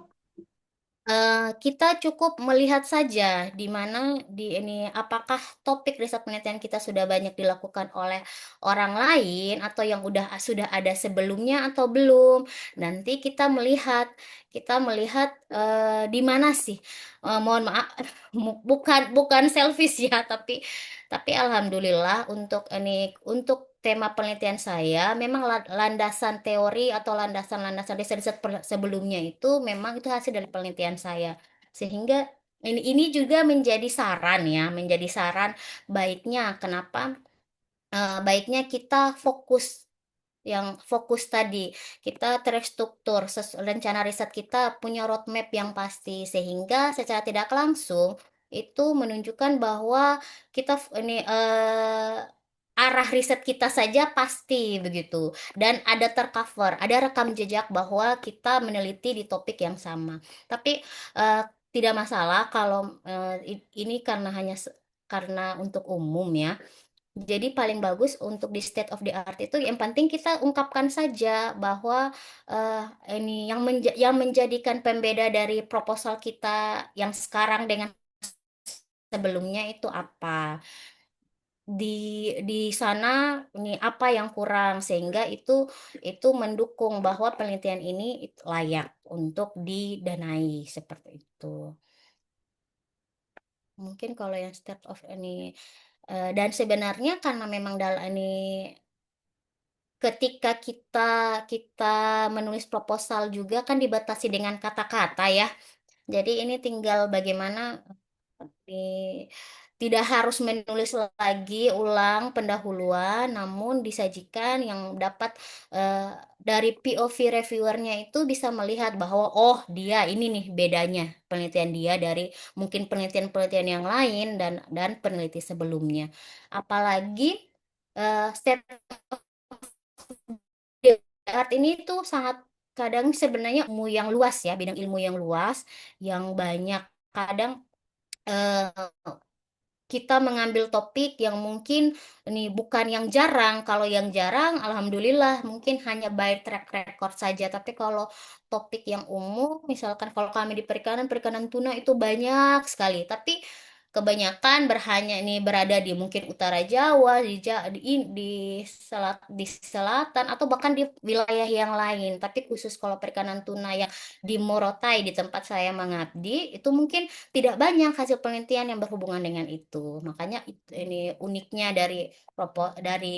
kita cukup melihat saja di mana di ini apakah topik riset penelitian kita sudah banyak dilakukan oleh orang lain atau yang sudah ada sebelumnya atau belum. Nanti kita melihat di mana sih. Mohon maaf, bukan selfish ya, tapi alhamdulillah untuk tema penelitian saya memang landasan teori atau landasan-landasan riset-riset sebelumnya itu memang itu hasil dari penelitian saya. Sehingga ini juga menjadi saran baiknya kenapa baiknya kita fokus tadi, kita terstruktur, rencana riset kita punya roadmap yang pasti, sehingga secara tidak langsung itu menunjukkan bahwa arah riset kita saja pasti begitu, dan ada rekam jejak bahwa kita meneliti di topik yang sama. Tapi eh, tidak masalah kalau ini karena untuk umum ya. Jadi paling bagus untuk di state of the art itu yang penting kita ungkapkan saja bahwa eh, ini yang menjadikan pembeda dari proposal kita yang sekarang dengan sebelumnya itu apa. Di sana ini apa yang kurang sehingga itu mendukung bahwa penelitian ini layak untuk didanai seperti itu. Mungkin kalau yang state of ini dan sebenarnya karena memang dalam ini ketika kita kita menulis proposal juga kan dibatasi dengan kata-kata ya. Jadi ini tinggal bagaimana tidak harus menulis lagi ulang pendahuluan, namun disajikan yang dapat dari POV reviewernya itu bisa melihat bahwa oh dia ini nih bedanya penelitian dia dari mungkin penelitian-penelitian yang lain dan peneliti sebelumnya. Apalagi state art ini tuh sangat kadang sebenarnya ilmu yang luas ya, bidang ilmu yang luas, yang banyak kadang eh, kita mengambil topik yang mungkin ini bukan yang jarang. Kalau yang jarang, alhamdulillah mungkin hanya by track record saja. Tapi kalau topik yang umum, misalkan kalau kami di perikanan, perikanan tuna itu banyak sekali. Tapi kebanyakan ini berada di mungkin utara Jawa, di selatan atau bahkan di wilayah yang lain. Tapi khusus kalau perikanan tuna yang di Morotai di tempat saya mengabdi itu mungkin tidak banyak hasil penelitian yang berhubungan dengan itu. Makanya ini uniknya dari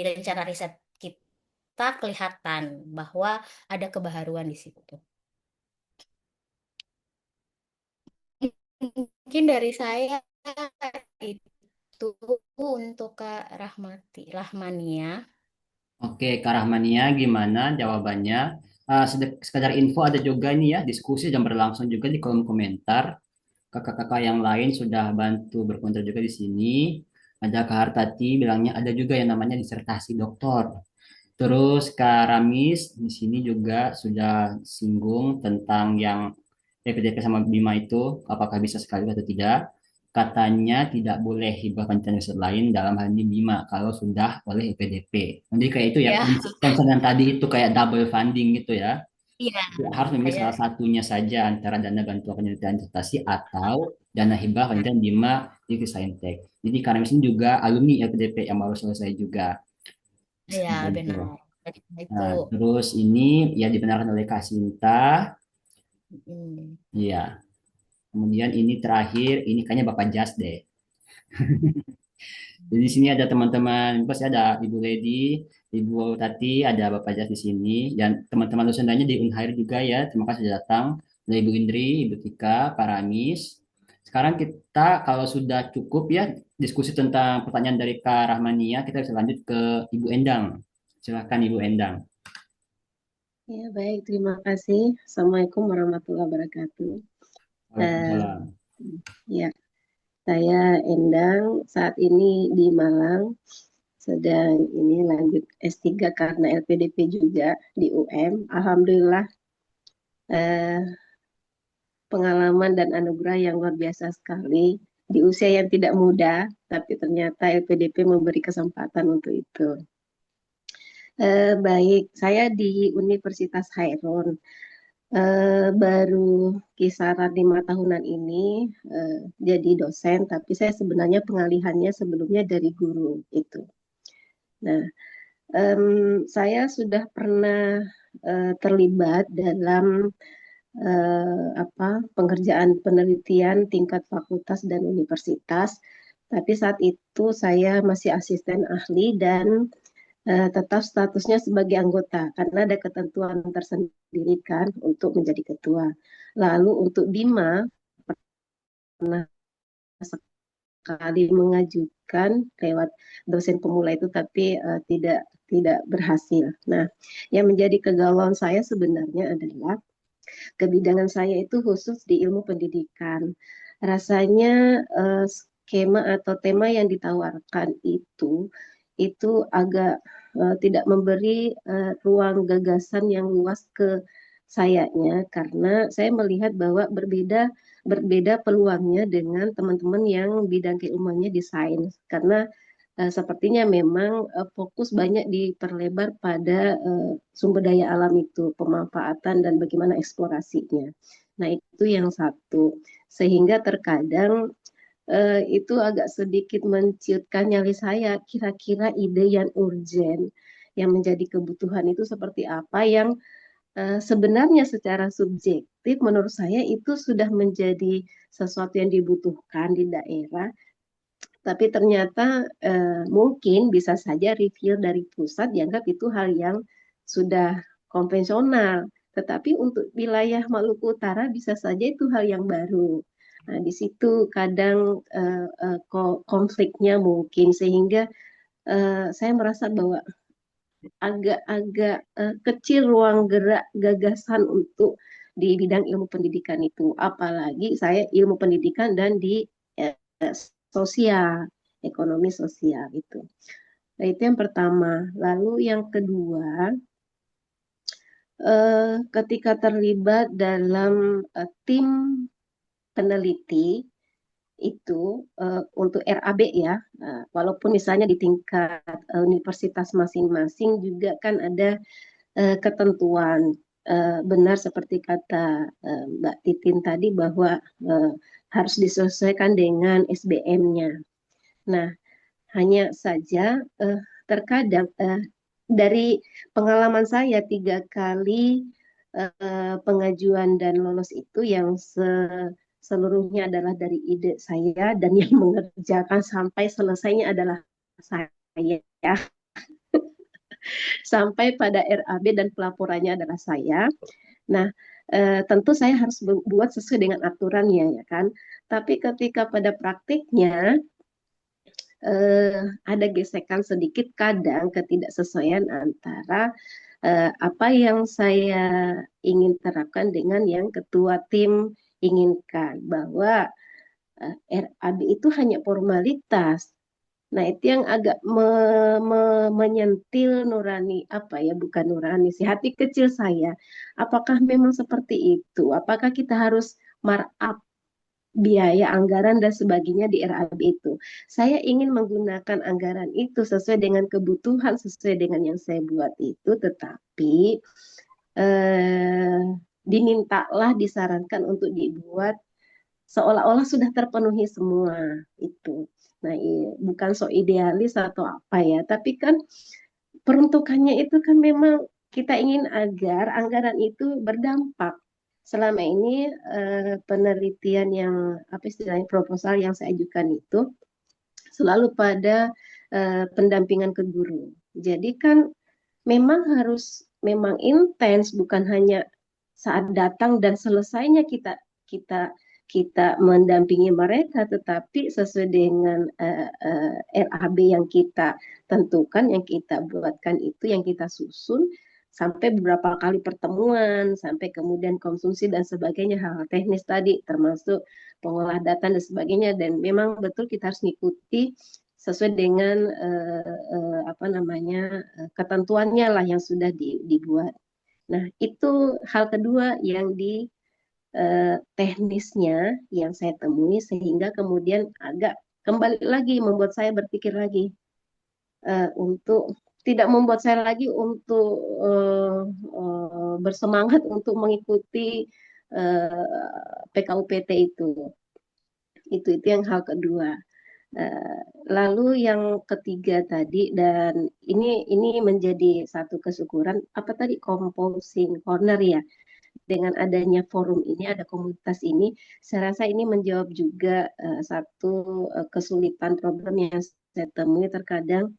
rencana riset kita kelihatan bahwa ada kebaharuan di situ. Mungkin dari saya itu untuk Kak Rahmania. Oke, Kak Rahmania, gimana jawabannya? Sekedar info ada juga ini ya, diskusi yang berlangsung juga di kolom komentar. Kakak-kakak yang lain sudah bantu berkomentar juga di sini. Ada Kak Hartati bilangnya ada juga yang namanya disertasi doktor. Terus Kak Ramis di sini juga sudah singgung tentang yang PPDP sama Bima itu, apakah bisa sekali atau tidak. Katanya tidak boleh hibah panitian riset lain dalam hal ini Bima kalau sudah oleh EPDP. Jadi kayak itu ya, Ya, concern yang tadi itu kayak double funding gitu ya. iya, Harus memilih kayak salah satunya saja antara dana bantuan penelitian disertasi atau dana hibah penelitian Bima di Saintek. Jadi karena ini juga alumni LPDP yang baru selesai juga. ya Seperti itu. benar. Jadi itu. Nah, terus ini ya dibenarkan oleh Kak Sinta. mm, Iya. Kemudian ini terakhir, ini kayaknya Bapak Jas deh. Jadi di sini ada teman-teman, pasti ada Ibu Lady, Ibu Tati, ada Bapak Jas di sini, dan teman-teman dosennya di Unhair juga ya. Terima kasih sudah datang. Ada Ibu Indri, Ibu Tika, Pak Ramis. Sekarang kita kalau sudah cukup ya diskusi tentang pertanyaan dari Kak Rahmania, kita bisa lanjut ke Ibu Endang. Silakan Ibu Endang. Ya, baik. Terima kasih. Assalamualaikum warahmatullahi wabarakatuh. Waalaikumsalam. Ya, saya Endang. Saat ini di Malang. Sedang ini lanjut S3 karena LPDP juga di UM. Alhamdulillah pengalaman dan anugerah yang luar biasa sekali. Di usia yang tidak muda, tapi ternyata LPDP memberi kesempatan untuk itu. Baik, saya di Universitas Khairul. Baru kisaran 5 tahunan ini jadi dosen, tapi saya sebenarnya pengalihannya sebelumnya dari guru itu. Nah, saya sudah pernah terlibat dalam pengerjaan penelitian tingkat fakultas dan universitas, tapi saat itu saya masih asisten ahli dan tetap statusnya sebagai anggota karena ada ketentuan tersendiri kan untuk menjadi ketua. Lalu untuk Bima pernah sekali mengajukan lewat dosen pemula itu tapi tidak berhasil. Nah, yang menjadi kegalauan saya sebenarnya adalah kebidangan saya itu khusus di ilmu pendidikan. Rasanya skema atau tema yang ditawarkan itu agak tidak memberi ruang gagasan yang luas ke sayanya karena saya melihat bahwa berbeda peluangnya dengan teman-teman yang bidang keilmuannya di sains karena sepertinya memang fokus banyak diperlebar pada sumber daya alam itu, pemanfaatan dan bagaimana eksplorasinya. Nah, itu yang satu. Sehingga terkadang itu agak sedikit menciutkan nyali saya, kira-kira ide yang urgent, yang menjadi kebutuhan itu seperti apa, yang sebenarnya secara subjektif menurut saya itu sudah menjadi sesuatu yang dibutuhkan di daerah, tapi ternyata mungkin bisa saja review dari pusat dianggap itu hal yang sudah konvensional. Tetapi untuk wilayah Maluku Utara bisa saja itu hal yang baru. Nah, di situ kadang konfliknya mungkin sehingga saya merasa bahwa agak-agak kecil ruang gerak gagasan untuk di bidang ilmu pendidikan itu. Apalagi saya ilmu pendidikan dan di sosial, ekonomi sosial itu. Nah, itu yang pertama. Lalu yang kedua, ketika terlibat dalam tim peneliti itu untuk RAB ya, walaupun misalnya di tingkat universitas masing-masing juga kan ada ketentuan benar seperti kata Mbak Titin tadi bahwa harus disesuaikan dengan SBM-nya. Nah, hanya saja terkadang dari pengalaman saya 3 kali pengajuan dan lolos itu yang seluruhnya adalah dari ide saya dan yang mengerjakan sampai selesainya adalah saya. Sampai pada RAB dan pelaporannya adalah saya. Nah, tentu saya harus buat sesuai dengan aturannya ya kan. Tapi ketika pada praktiknya ada gesekan sedikit, kadang ketidaksesuaian antara apa yang saya ingin terapkan dengan yang ketua tim inginkan, bahwa RAB itu hanya formalitas. Nah, itu yang agak menyentil nurani, apa ya, bukan nurani sih, hati kecil saya. Apakah memang seperti itu? Apakah kita harus markup biaya anggaran dan sebagainya di RAB itu? Saya ingin menggunakan anggaran itu sesuai dengan kebutuhan, sesuai dengan yang saya buat itu, tetapi dimintalah, disarankan untuk dibuat seolah-olah sudah terpenuhi semua itu. Nah, bukan so idealis atau apa ya, tapi kan peruntukannya itu kan memang kita ingin agar anggaran itu berdampak. Selama ini penelitian yang apa istilahnya, proposal yang saya ajukan itu selalu pada pendampingan ke guru. Jadi kan memang harus memang intens, bukan hanya saat datang dan selesainya kita kita kita mendampingi mereka, tetapi sesuai dengan RAB yang kita tentukan, yang kita buatkan itu, yang kita susun, sampai beberapa kali pertemuan, sampai kemudian konsumsi dan sebagainya, hal-hal teknis tadi, termasuk pengolah data dan sebagainya. Dan memang betul kita harus mengikuti sesuai dengan apa namanya, ketentuannya lah yang sudah dibuat. Nah, itu hal kedua yang di teknisnya yang saya temui, sehingga kemudian agak kembali lagi membuat saya berpikir lagi untuk tidak membuat saya lagi untuk bersemangat untuk mengikuti PKUPT itu. Itu yang hal kedua. Lalu yang ketiga tadi, dan ini menjadi satu kesyukuran, apa tadi, composing corner ya, dengan adanya forum ini, ada komunitas ini, saya rasa ini menjawab juga satu kesulitan problem yang saya temui terkadang.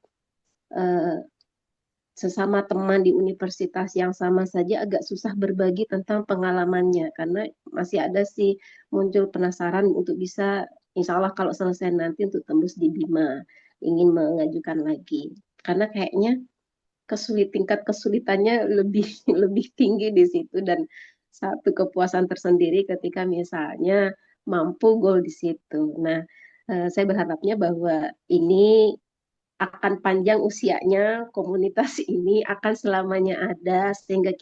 Sesama teman di universitas yang sama saja agak susah berbagi tentang pengalamannya, karena masih ada sih muncul penasaran untuk bisa, insya Allah kalau selesai nanti, untuk tembus di BIMA, ingin mengajukan lagi. Karena kayaknya tingkat kesulitannya lebih lebih tinggi di situ, dan satu kepuasan tersendiri ketika misalnya mampu goal di situ. Nah, saya berharapnya bahwa ini akan panjang usianya, komunitas ini akan selamanya ada, sehingga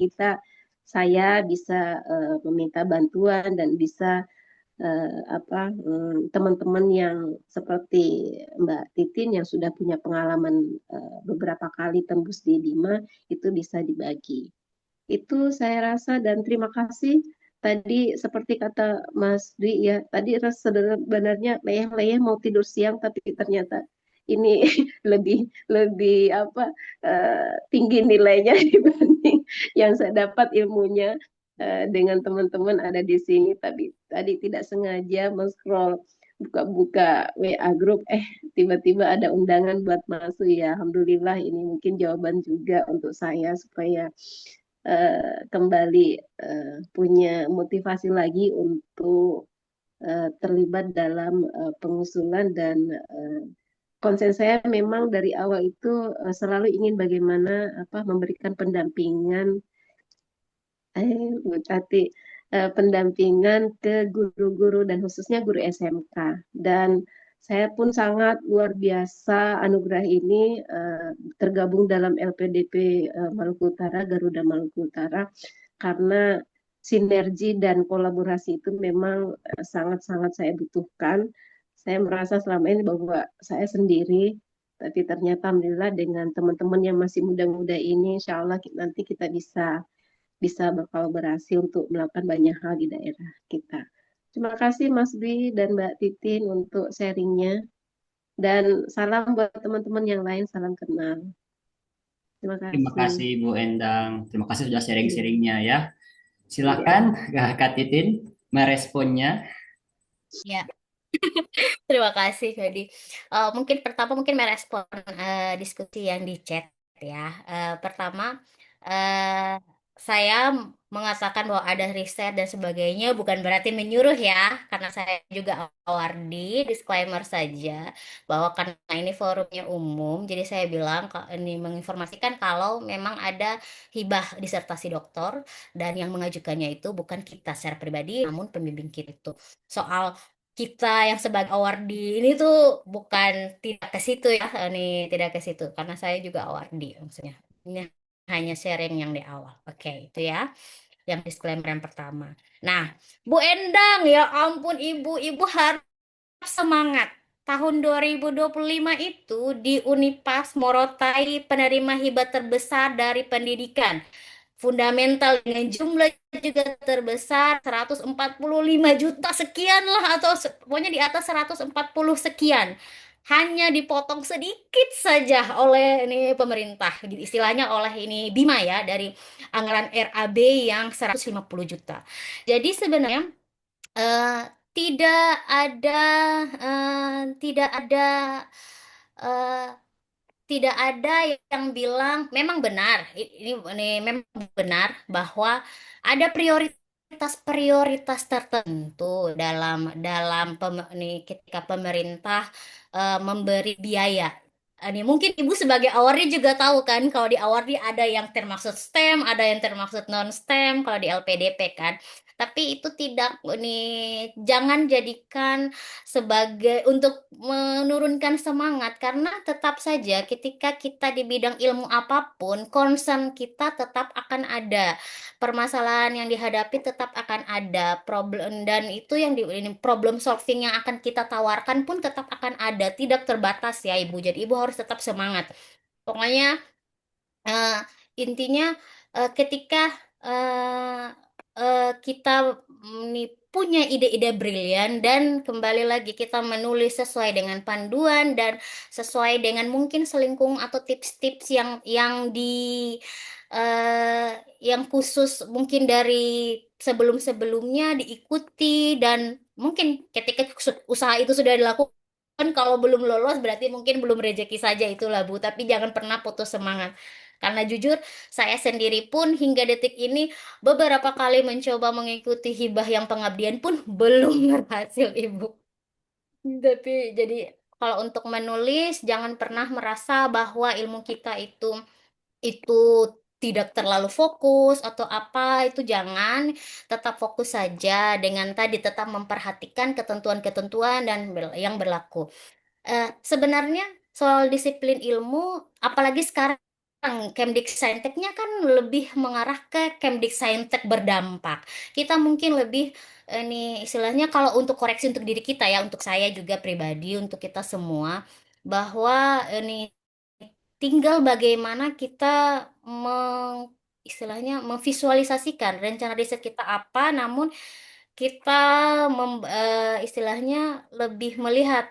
saya bisa meminta bantuan dan bisa teman-teman yang seperti Mbak Titin yang sudah punya pengalaman beberapa kali tembus di BIMA itu bisa dibagi. Itu saya rasa, dan terima kasih. Tadi seperti kata Mas Dwi ya, tadi sebenarnya leyeh-leyeh mau tidur siang, tapi ternyata ini lebih lebih apa tinggi nilainya dibanding yang saya dapat ilmunya dengan teman-teman ada di sini. Tapi tadi tidak sengaja men-scroll, buka-buka WA grup, tiba-tiba ada undangan buat masuk ya. Alhamdulillah, ini mungkin jawaban juga untuk saya supaya kembali punya motivasi lagi untuk terlibat dalam pengusulan. Dan konsen saya memang dari awal itu selalu ingin bagaimana memberikan pendampingan Bu Tati, pendampingan ke guru-guru dan khususnya guru SMK. Dan saya pun sangat luar biasa anugerah ini tergabung dalam LPDP Maluku Utara, Garuda Maluku Utara, karena sinergi dan kolaborasi itu memang sangat-sangat saya butuhkan. Saya merasa selama ini bahwa saya sendiri, tapi ternyata alhamdulillah dengan teman-teman yang masih muda-muda ini, insya Allah nanti kita bisa berkolaborasi untuk melakukan banyak hal di daerah kita. Terima kasih Mas Dwi dan Mbak Titin untuk sharingnya. Dan salam buat teman-teman yang lain, salam kenal. Terima Terima kasih. kasih Bu Endang. Terima kasih sudah Iya, sharing-sharingnya ya. Silakan iya. Kak Titin meresponnya. Ya, terima kasih Fedi. Mungkin pertama mungkin merespon diskusi yang di chat ya. Pertama, eh, saya mengatakan bahwa ada riset dan sebagainya bukan berarti menyuruh ya, karena saya juga awardi, disclaimer saja bahwa karena ini forumnya umum, jadi saya bilang ini menginformasikan kalau memang ada hibah disertasi doktor dan yang mengajukannya itu bukan kita secara pribadi, namun pembimbing kita itu. Soal kita yang sebagai awardee ini tuh bukan tidak ke situ ya, ini tidak ke situ karena saya juga awardee maksudnya. Ini hanya sharing yang di awal. Oke, itu ya yang disclaimer yang pertama. Nah, Bu Endang, ya ampun ibu harus semangat. Tahun 2025 itu di Unipas Morotai penerima hibah terbesar dari pendidikan fundamental dengan jumlah juga terbesar 145 juta sekian lah atau pokoknya di atas 140 sekian, hanya dipotong sedikit saja oleh ini pemerintah istilahnya oleh ini Bima ya dari anggaran RAB yang 150 juta. Jadi sebenarnya eh, tidak ada tidak ada eh, tidak ada yang bilang memang benar ini memang benar bahwa ada prioritas tertentu dalam dalam ketika pemerintah memberi biaya. Ini mungkin ibu sebagai awardi juga tahu kan kalau di awardi ada yang termaksud STEM, ada yang termaksud non STEM kalau di LPDP kan. Tapi itu tidak ini jangan jadikan sebagai untuk menurunkan semangat karena tetap saja ketika kita di bidang ilmu apapun concern kita tetap akan ada, permasalahan yang dihadapi tetap akan ada problem, dan itu yang ini problem solving yang akan kita tawarkan pun tetap akan ada, tidak terbatas ya ibu, jadi ibu harus tetap semangat pokoknya. Eh, Intinya ketika eh, kita punya ide-ide brilian dan kembali lagi kita menulis sesuai dengan panduan dan sesuai dengan mungkin selingkung atau tips-tips yang eh, yang khusus mungkin dari sebelum-sebelumnya diikuti, dan mungkin ketika usaha itu sudah dilakukan kalau belum lolos berarti mungkin belum rezeki saja, itulah Bu, tapi jangan pernah putus semangat. Karena jujur, saya sendiri pun hingga detik ini beberapa kali mencoba mengikuti hibah yang pengabdian pun belum berhasil, Ibu. Tapi jadi kalau untuk menulis jangan pernah merasa bahwa ilmu kita itu tidak terlalu fokus atau apa, itu jangan, tetap fokus saja dengan tadi tetap memperhatikan ketentuan-ketentuan dan yang berlaku. Sebenarnya soal disiplin ilmu, apalagi sekarang Kemdiksainteknya kan lebih mengarah ke Kemdiksaintek berdampak. Kita mungkin lebih ini istilahnya kalau untuk koreksi untuk diri kita ya, untuk saya juga pribadi, untuk kita semua, bahwa ini tinggal bagaimana kita istilahnya memvisualisasikan rencana riset kita apa, namun kita istilahnya lebih melihat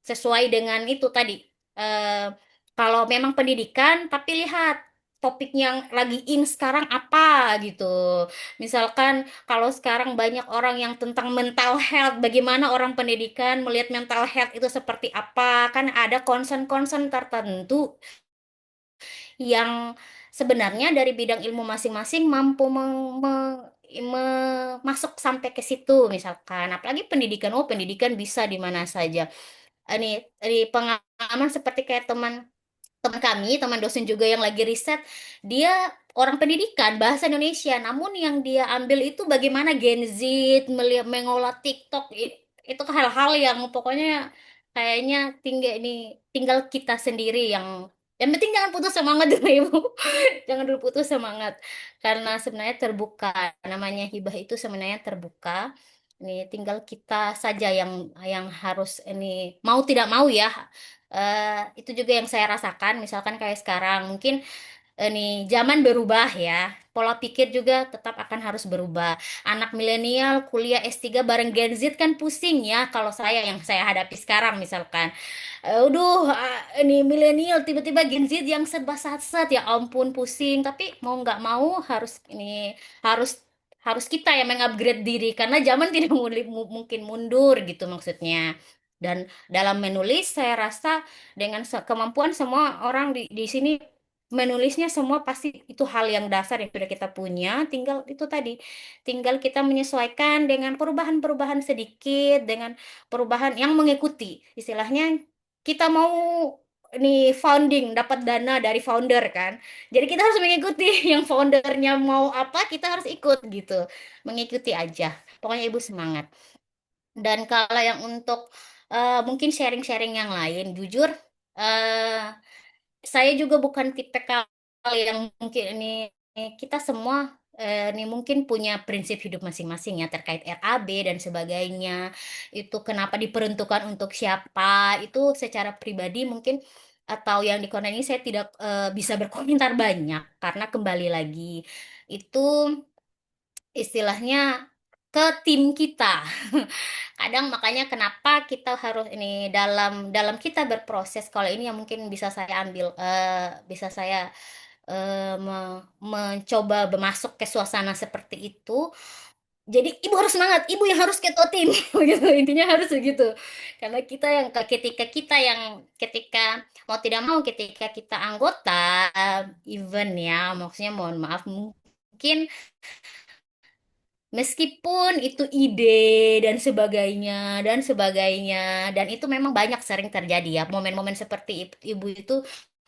sesuai dengan itu tadi. Eh, Kalau memang pendidikan, tapi lihat topik yang lagi in sekarang apa gitu. Misalkan kalau sekarang banyak orang yang tentang mental health, bagaimana orang pendidikan melihat mental health itu seperti apa? Kan ada concern-concern tertentu yang sebenarnya dari bidang ilmu masing-masing mampu masuk sampai ke situ misalkan. Apalagi pendidikan, oh pendidikan bisa di mana saja. Ini pengalaman seperti kayak teman teman kami, teman dosen juga yang lagi riset, dia orang pendidikan bahasa Indonesia, namun yang dia ambil itu bagaimana Gen Z melihat mengolah TikTok, itu hal-hal yang pokoknya kayaknya tinggal kita sendiri yang penting jangan putus semangat dulu ibu, jangan dulu putus semangat karena sebenarnya terbuka, namanya hibah itu sebenarnya terbuka. Ini tinggal kita saja yang harus ini mau tidak mau ya. Itu juga yang saya rasakan misalkan kayak sekarang mungkin nih zaman berubah ya. Pola pikir juga tetap akan harus berubah. Anak milenial kuliah S3 bareng Gen Z kan pusing ya kalau saya yang saya hadapi sekarang misalkan. Ini milenial tiba-tiba Gen Z yang serba sat-sat ya ampun pusing. Tapi mau nggak mau harus harus kita yang mengupgrade diri karena zaman tidak mungkin mundur gitu maksudnya. Dan dalam menulis saya rasa dengan kemampuan semua orang di sini menulisnya semua pasti itu hal yang dasar yang sudah kita punya, tinggal itu tadi, tinggal kita menyesuaikan dengan perubahan-perubahan sedikit, dengan perubahan yang mengikuti. Istilahnya kita mau ini founding, dapat dana dari founder kan. Jadi kita harus mengikuti yang foundernya mau apa, kita harus ikut gitu. Mengikuti aja. Pokoknya Ibu semangat. Dan kalau yang untuk mungkin sharing-sharing yang lain, jujur eh saya juga bukan tipe yang mungkin ini kita semua ini mungkin punya prinsip hidup masing-masing ya terkait RAB dan sebagainya. Itu kenapa diperuntukkan untuk siapa? Itu secara pribadi mungkin atau yang di konten ini saya tidak bisa berkomentar banyak karena kembali lagi itu istilahnya ke tim kita. Kadang makanya kenapa kita harus ini dalam dalam kita berproses kalau ini yang mungkin bisa saya ambil bisa saya mencoba bermasuk ke suasana seperti itu. Jadi ibu harus semangat, ibu yang harus ketua tim gitu. Intinya harus begitu. Karena kita yang ketika kita yang ketika mau tidak mau ketika kita anggota event ya, maksudnya mohon maaf mungkin meskipun itu ide dan itu memang banyak sering terjadi ya momen-momen seperti ibu itu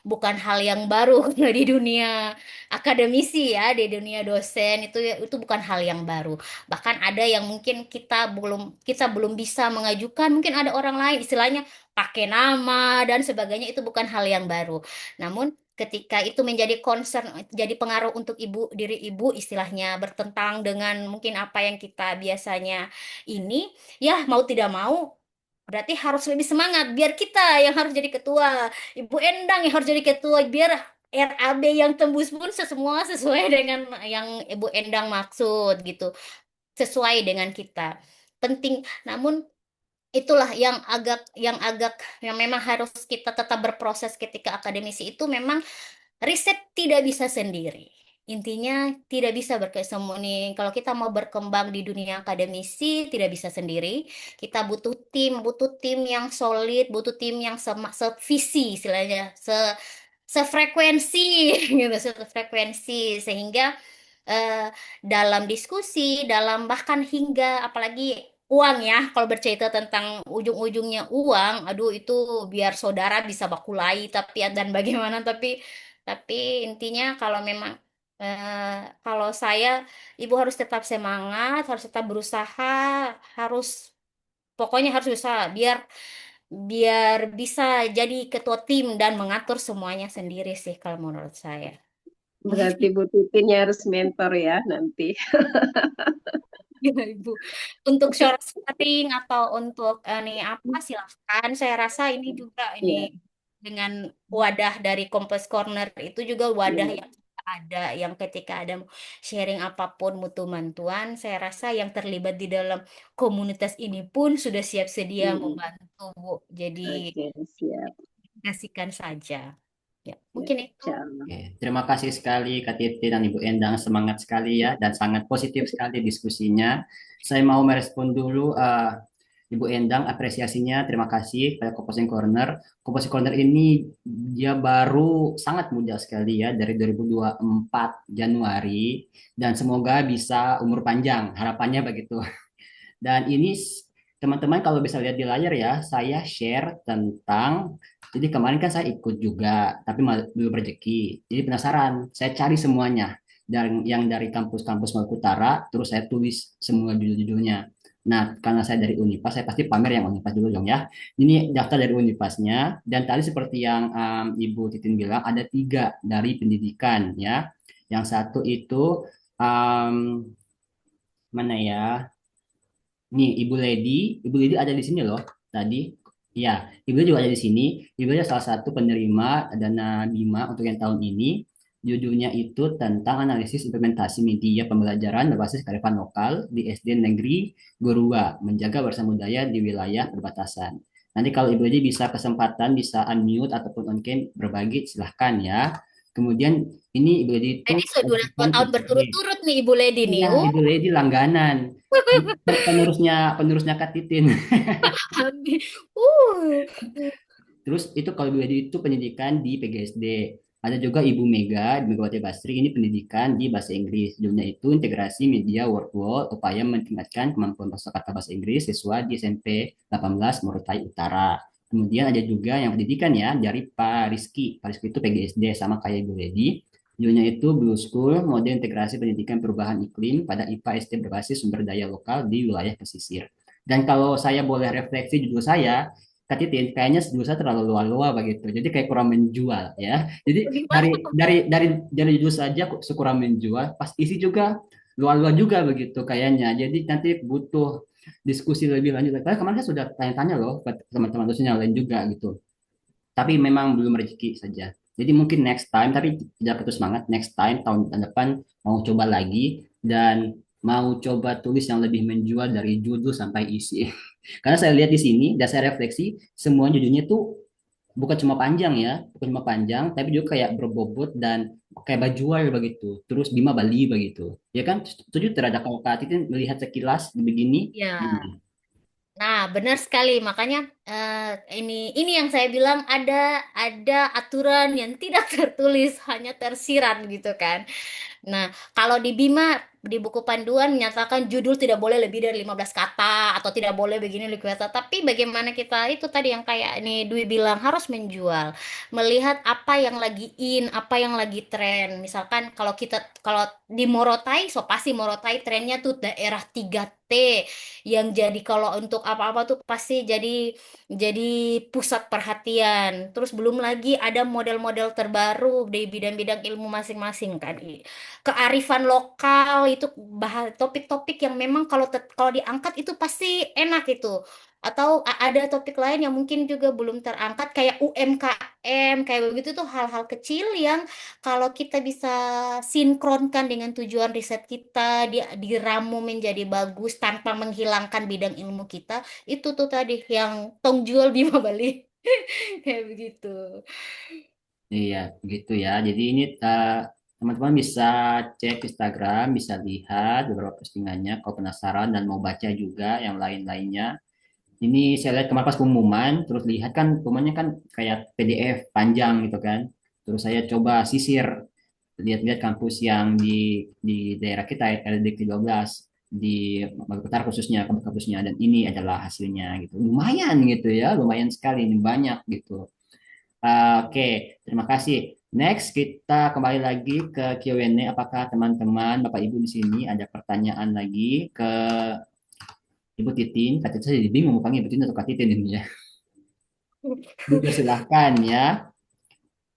bukan hal yang baru di dunia akademisi ya di dunia dosen itu bukan hal yang baru bahkan ada yang mungkin kita belum bisa mengajukan mungkin ada orang lain istilahnya pakai nama dan sebagainya itu bukan hal yang baru namun ketika itu menjadi concern, jadi pengaruh untuk diri ibu, istilahnya bertentang dengan mungkin apa yang kita biasanya ini, ya mau tidak mau, berarti harus lebih semangat. Biar kita yang harus jadi ketua, Ibu Endang yang harus jadi ketua, biar RAB yang tembus pun semua sesuai dengan yang Ibu Endang maksud gitu, sesuai dengan kita. Penting, namun itulah yang memang harus kita tetap berproses ketika akademisi itu memang riset tidak bisa sendiri. Intinya tidak bisa berkesemu nih. Kalau kita mau berkembang di dunia akademisi tidak bisa sendiri. Kita butuh tim yang solid, butuh tim yang sevisi istilahnya, sefrekuensi gitu, sefrekuensi sehingga eh, dalam diskusi, dalam bahkan hingga apalagi uang ya, kalau bercerita tentang ujung-ujungnya uang, aduh itu biar saudara bisa bakulai tapi dan bagaimana tapi intinya kalau memang kalau saya ibu harus tetap semangat, harus tetap berusaha, harus pokoknya harus berusaha biar biar bisa jadi ketua tim dan mengatur semuanya sendiri sih kalau menurut saya. Berarti Bu Titinnya harus mentor ya nanti. Iya, Ibu. Untuk short sharing atau untuk ini apa silahkan. Saya rasa ini juga ini Iya, dengan wadah dari Kompas Corner itu juga wadah iya. yang ada yang ketika ada sharing apapun mutu bantuan, saya rasa yang terlibat di dalam komunitas ini pun sudah siap sedia Hmm. membantu, Bu. Jadi Oke, siap. kasihkan saja. Ya, Ya, mungkin itu. insya Allah. Oke, terima kasih sekali Kak Titi dan Ibu Endang, semangat sekali ya dan sangat positif sekali diskusinya. Saya mau merespon dulu Ibu Endang apresiasinya, terima kasih pada Composing Corner. Composing Corner ini dia baru sangat muda sekali ya dari 2024 Januari dan semoga bisa umur panjang, harapannya begitu. Dan ini teman-teman kalau bisa lihat di layar ya, saya share tentang, jadi kemarin kan saya ikut juga, tapi belum rezeki. Jadi penasaran, saya cari semuanya. Dan yang dari kampus-kampus Maluku Utara, terus saya tulis semua judul-judulnya. Nah, karena saya dari Unipas, saya pasti pamer yang Unipas dulu dong ya. Ini daftar dari Unipasnya, dan tadi seperti yang Ibu Titin bilang, ada tiga dari pendidikan ya. Yang satu itu, um, mana ya? Nih, Ibu Lady ada di sini loh tadi. Ya, Ibu juga ada di sini. Ibu adalah salah satu penerima dana Bima untuk yang tahun ini. Judulnya itu tentang analisis implementasi media pembelajaran berbasis kearifan lokal di SD Negeri Gorua, menjaga warisan budaya di wilayah perbatasan. Nanti kalau Ibu Edi bisa kesempatan, bisa unmute ataupun on cam berbagi, silahkan ya. Kemudian ini Ibu Edi itu Ini sudah 2 tahun PPG. berturut-turut nih Ibu Ledi nih. Iya, Ibu Edi langganan. Penerusnya Kak Titin. Uh. Terus itu kalau Ibu Edi itu pendidikan di PGSD. Ada juga Ibu Mega, Megawati Basri, ini pendidikan di bahasa Inggris. Judulnya itu integrasi media work world, upaya meningkatkan kemampuan kosakata bahasa Inggris siswa di SMP 18 Morotai Utara. Kemudian ada juga yang pendidikan ya dari Pak Rizky. Pak Rizky itu PGSD sama kayak Ibu Edi. Judulnya itu Blue School, model integrasi pendidikan perubahan iklim pada IPA SD berbasis sumber daya lokal di wilayah pesisir. Dan kalau saya boleh refleksi judul saya, Kak Titin, kayaknya dulu saya terlalu luar-luar begitu. Jadi kayak kurang menjual ya. Jadi Gimana? dari judul saja kok kurang menjual, pas isi juga luar-luar juga begitu kayaknya. Jadi nanti butuh diskusi lebih lanjut. Karena kemarin saya sudah tanya-tanya loh ke teman-teman dosen yang lain juga gitu. Tapi memang belum rezeki saja. Jadi mungkin next time, tapi tidak putus semangat. Next time tahun depan mau coba lagi dan mau coba tulis yang lebih menjual dari judul sampai isi. Karena saya lihat di sini dan saya refleksi, semua judulnya tuh bukan cuma panjang ya, bukan cuma panjang, tapi juga kayak berbobot dan kayak bajual begitu. Terus Bima Bali begitu. Ya kan? Setuju terhadap kalau Kak Titin melihat sekilas begini? Ya. Gimana? Nah, benar sekali. Makanya ini yang saya bilang ada aturan yang tidak tertulis, hanya tersirat gitu kan. Nah, kalau di Bima, di buku panduan menyatakan judul tidak boleh lebih dari 15 kata atau tidak boleh begini lebih kata. Tapi bagaimana kita itu tadi yang kayak ini Dwi bilang harus menjual, melihat apa yang lagi in, apa yang lagi tren. Misalkan kalau di Morotai, so pasti Morotai trennya tuh daerah 3T yang jadi kalau untuk apa-apa tuh pasti jadi pusat perhatian. Terus belum lagi ada model-model terbaru di bidang-bidang ilmu masing-masing kan, kearifan lokal itu bahas topik-topik yang memang kalau diangkat itu pasti enak itu. Atau ada topik lain yang mungkin juga belum terangkat kayak UMKM kayak begitu tuh hal-hal kecil yang kalau kita bisa sinkronkan dengan tujuan riset kita diramu menjadi bagus tanpa menghilangkan bidang ilmu kita, itu tuh tadi yang tong jual Bima Bali kayak begitu. Iya, begitu ya. Jadi ini teman-teman bisa cek Instagram, bisa lihat beberapa postingannya kalau penasaran dan mau baca juga yang lain-lainnya. Ini saya lihat kemarin pas pengumuman, terus lihat kan pengumumannya kan kayak PDF panjang gitu kan. Terus saya coba sisir, lihat-lihat kampus yang di daerah kita, LDK 12 di Magetan khususnya kampus-kampusnya, dan ini adalah hasilnya gitu. Lumayan gitu ya, lumayan sekali, ini banyak gitu. Oke, terima kasih. Next, kita kembali lagi ke Q&A. Apakah teman-teman, Bapak Ibu di sini ada pertanyaan lagi ke Ibu Titin? Kata saya jadi bingung mau panggil Ibu Titin atau Kak Titin ini ya. Silahkan ya.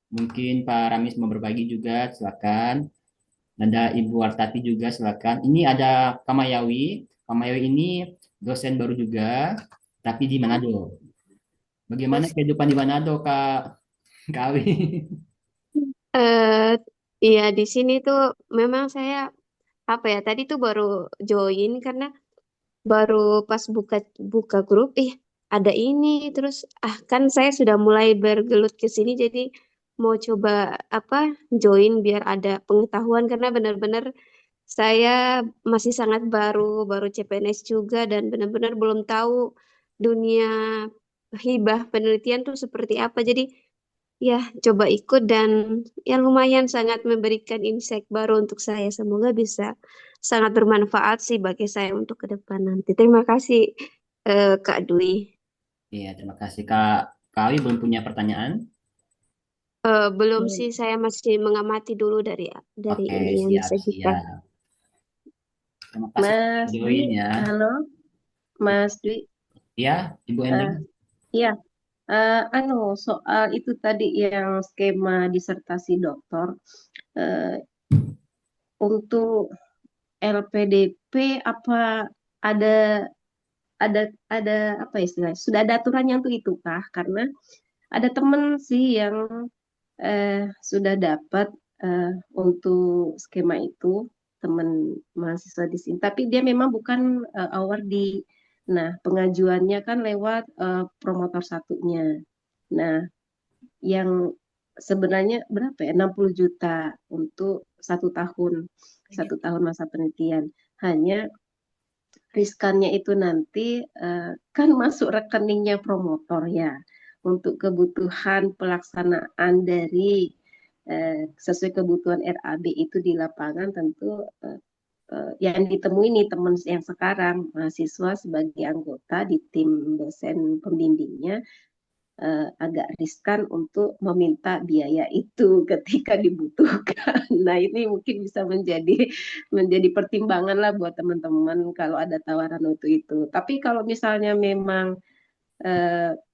Mungkin Pak Ramis mau berbagi juga, silakan. Ada Ibu Wartati juga, silakan. Ini ada Kamayawi. Kamayawi ini dosen baru juga, tapi di Manado. Bagaimana kehidupan di Manado, Kak Kawi? Eh, iya di sini tuh memang saya apa ya tadi tuh baru join karena baru pas buka buka grup ada ini terus kan saya sudah mulai bergelut ke sini jadi mau coba apa join biar ada pengetahuan karena benar-benar saya masih sangat baru CPNS juga dan benar-benar belum tahu dunia hibah penelitian tuh seperti apa jadi ya, coba ikut dan ya lumayan sangat memberikan insight baru untuk saya. Semoga bisa sangat bermanfaat sih bagi saya untuk ke depan nanti. Terima kasih Kak Dwi. Iya, terima kasih, Kak. Kawi belum punya pertanyaan? Belum Hmm. sih, saya masih mengamati dulu dari Oke, ini yang siap, disajikan. siap. Terima kasih Mas Dwi, join ya. halo, Mas Dwi. Ya, Ibu Eh, Endang. iya, soal itu tadi yang skema disertasi doktor. Eh, untuk LPDP apa ada ada ada apa istilahnya? Sudah ada aturannya untuk itu kah? Karena ada temen sih yang sudah dapat untuk skema itu teman mahasiswa di sini. Tapi dia memang bukan awardee. Nah, pengajuannya kan lewat promotor satunya. Nah, yang sebenarnya berapa ya? 60 juta untuk 1 tahun. 1 tahun masa penelitian. Hanya riskannya itu nanti kan masuk rekeningnya promotor ya. Untuk kebutuhan pelaksanaan dari sesuai kebutuhan RAB itu di lapangan tentu yang ditemui nih teman yang sekarang mahasiswa sebagai anggota di tim dosen pembimbingnya agak riskan untuk meminta biaya itu ketika dibutuhkan. Nah, ini mungkin bisa menjadi pertimbangan lah buat teman-teman kalau ada tawaran untuk itu. Tapi kalau misalnya memang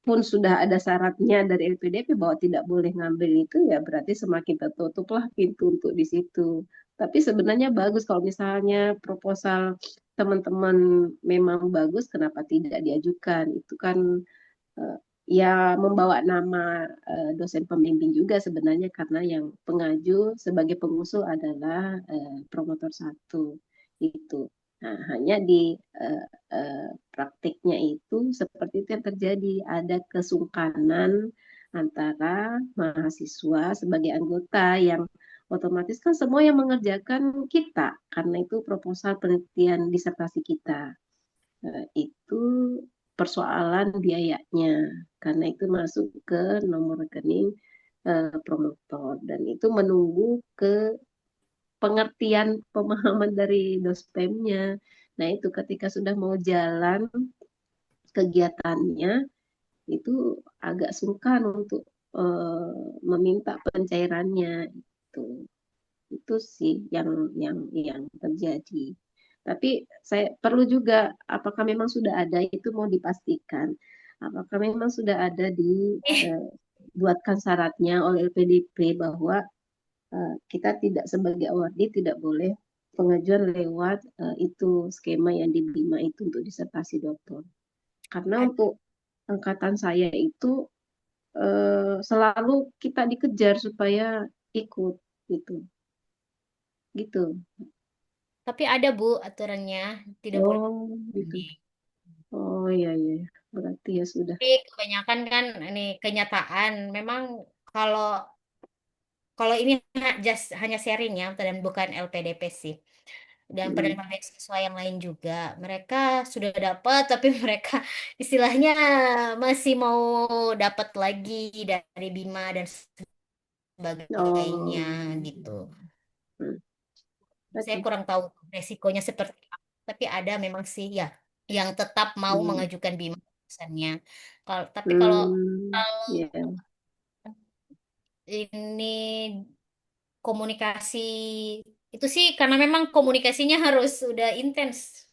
pun sudah ada syaratnya dari LPDP bahwa tidak boleh ngambil itu, ya berarti semakin tertutuplah pintu untuk di situ. Tapi sebenarnya bagus kalau misalnya proposal teman-teman memang bagus, kenapa tidak diajukan? Itu kan eh, ya membawa nama dosen pembimbing juga sebenarnya karena yang pengaju sebagai pengusul adalah promotor satu itu. Nah, hanya di praktiknya itu seperti itu yang terjadi, ada kesungkanan antara mahasiswa sebagai anggota yang otomatis kan semua yang mengerjakan kita karena itu proposal penelitian disertasi kita. Itu persoalan biayanya karena itu masuk ke nomor rekening promotor dan itu menunggu ke pengertian pemahaman dari dospemnya. Nah, itu ketika sudah mau jalan kegiatannya itu agak sungkan untuk meminta pencairannya itu. Itu sih yang terjadi. Tapi saya perlu juga apakah memang sudah ada itu mau dipastikan. Apakah memang sudah ada dibuatkan syaratnya oleh LPDP bahwa kita tidak sebagai awardee tidak boleh pengajuan lewat itu skema yang di BIMA itu untuk disertasi doktor. Karena untuk angkatan saya itu selalu kita dikejar supaya ikut gitu. Gitu. Tapi ada Bu aturannya, tidak boleh. Oh, gitu. Oh, iya, iya. Berarti ya sudah. Tapi kebanyakan kan ini kenyataan. Memang kalau kalau ini hanya sharing ya dan bukan LPDP sih. Dan Hmm. penerima beasiswa yang lain juga, mereka sudah dapat tapi mereka istilahnya masih mau dapat lagi dari Bima dan sebagainya Oh. gitu. Hmm. Saya Oke. kurang tahu resikonya seperti apa, tapi ada memang sih ya yang tetap mau Hmm. mengajukan Bima pesannya. Tapi kalau Hmm. Ya. ini komunikasi itu sih karena memang komunikasinya harus sudah intens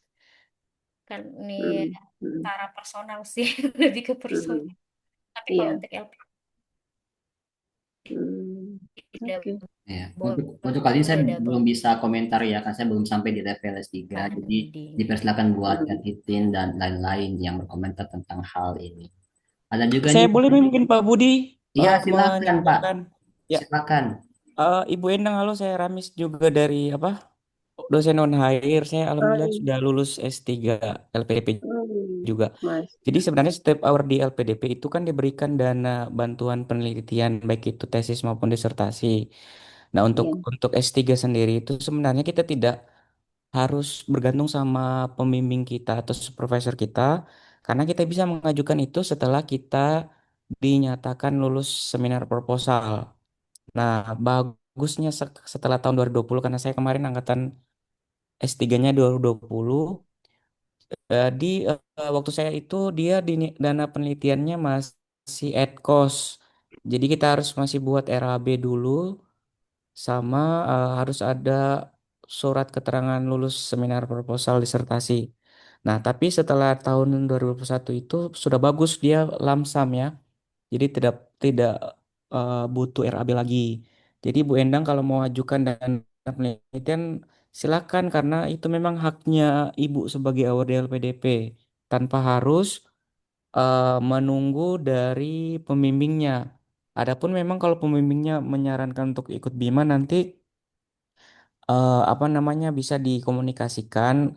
kan ini Hmm. Hmm. secara personal sih lebih ke personal. Hmm. Tapi kalau Iya. untuk LP Hmm. tidak Oke. Ya, untuk kali ini saya boleh double belum bisa komentar ya, karena saya belum sampai di level S3. kan Jadi bidding. dipersilakan buat Hmm. Kak Titin dan lain-lain yang berkomentar tentang hal ini. Ada juga Saya nih, boleh mungkin Pak Budi iya silakan Pak, menyampaikan. Ya, silakan. Ibu Endang, halo, saya Ramis juga dari apa? Dosen non hire. Saya Oh, alhamdulillah iya. sudah lulus S3 LPDP Hmm. juga. Mas. Jadi sebenarnya setiap hour di LPDP itu kan diberikan dana bantuan penelitian baik itu tesis maupun disertasi. Nah, untuk Iya. untuk S3 sendiri itu sebenarnya kita tidak harus bergantung sama pembimbing kita atau supervisor kita karena kita bisa mengajukan itu setelah kita dinyatakan lulus seminar proposal. Nah, bagusnya setelah tahun 2020 karena saya kemarin angkatan S3-nya 2020, di waktu saya itu dia di dana penelitiannya masih at cost. Jadi kita harus masih buat RAB dulu sama harus ada surat keterangan lulus seminar proposal disertasi. Nah, tapi setelah tahun 2021 itu sudah bagus dia lamsam ya. Jadi tidak tidak butuh RAB lagi. Jadi Bu Endang kalau mau ajukan dana penelitian silakan karena itu memang haknya Ibu sebagai award LPDP tanpa harus menunggu dari pembimbingnya. Adapun memang kalau pembimbingnya menyarankan untuk ikut Bima nanti apa namanya bisa dikomunikasikan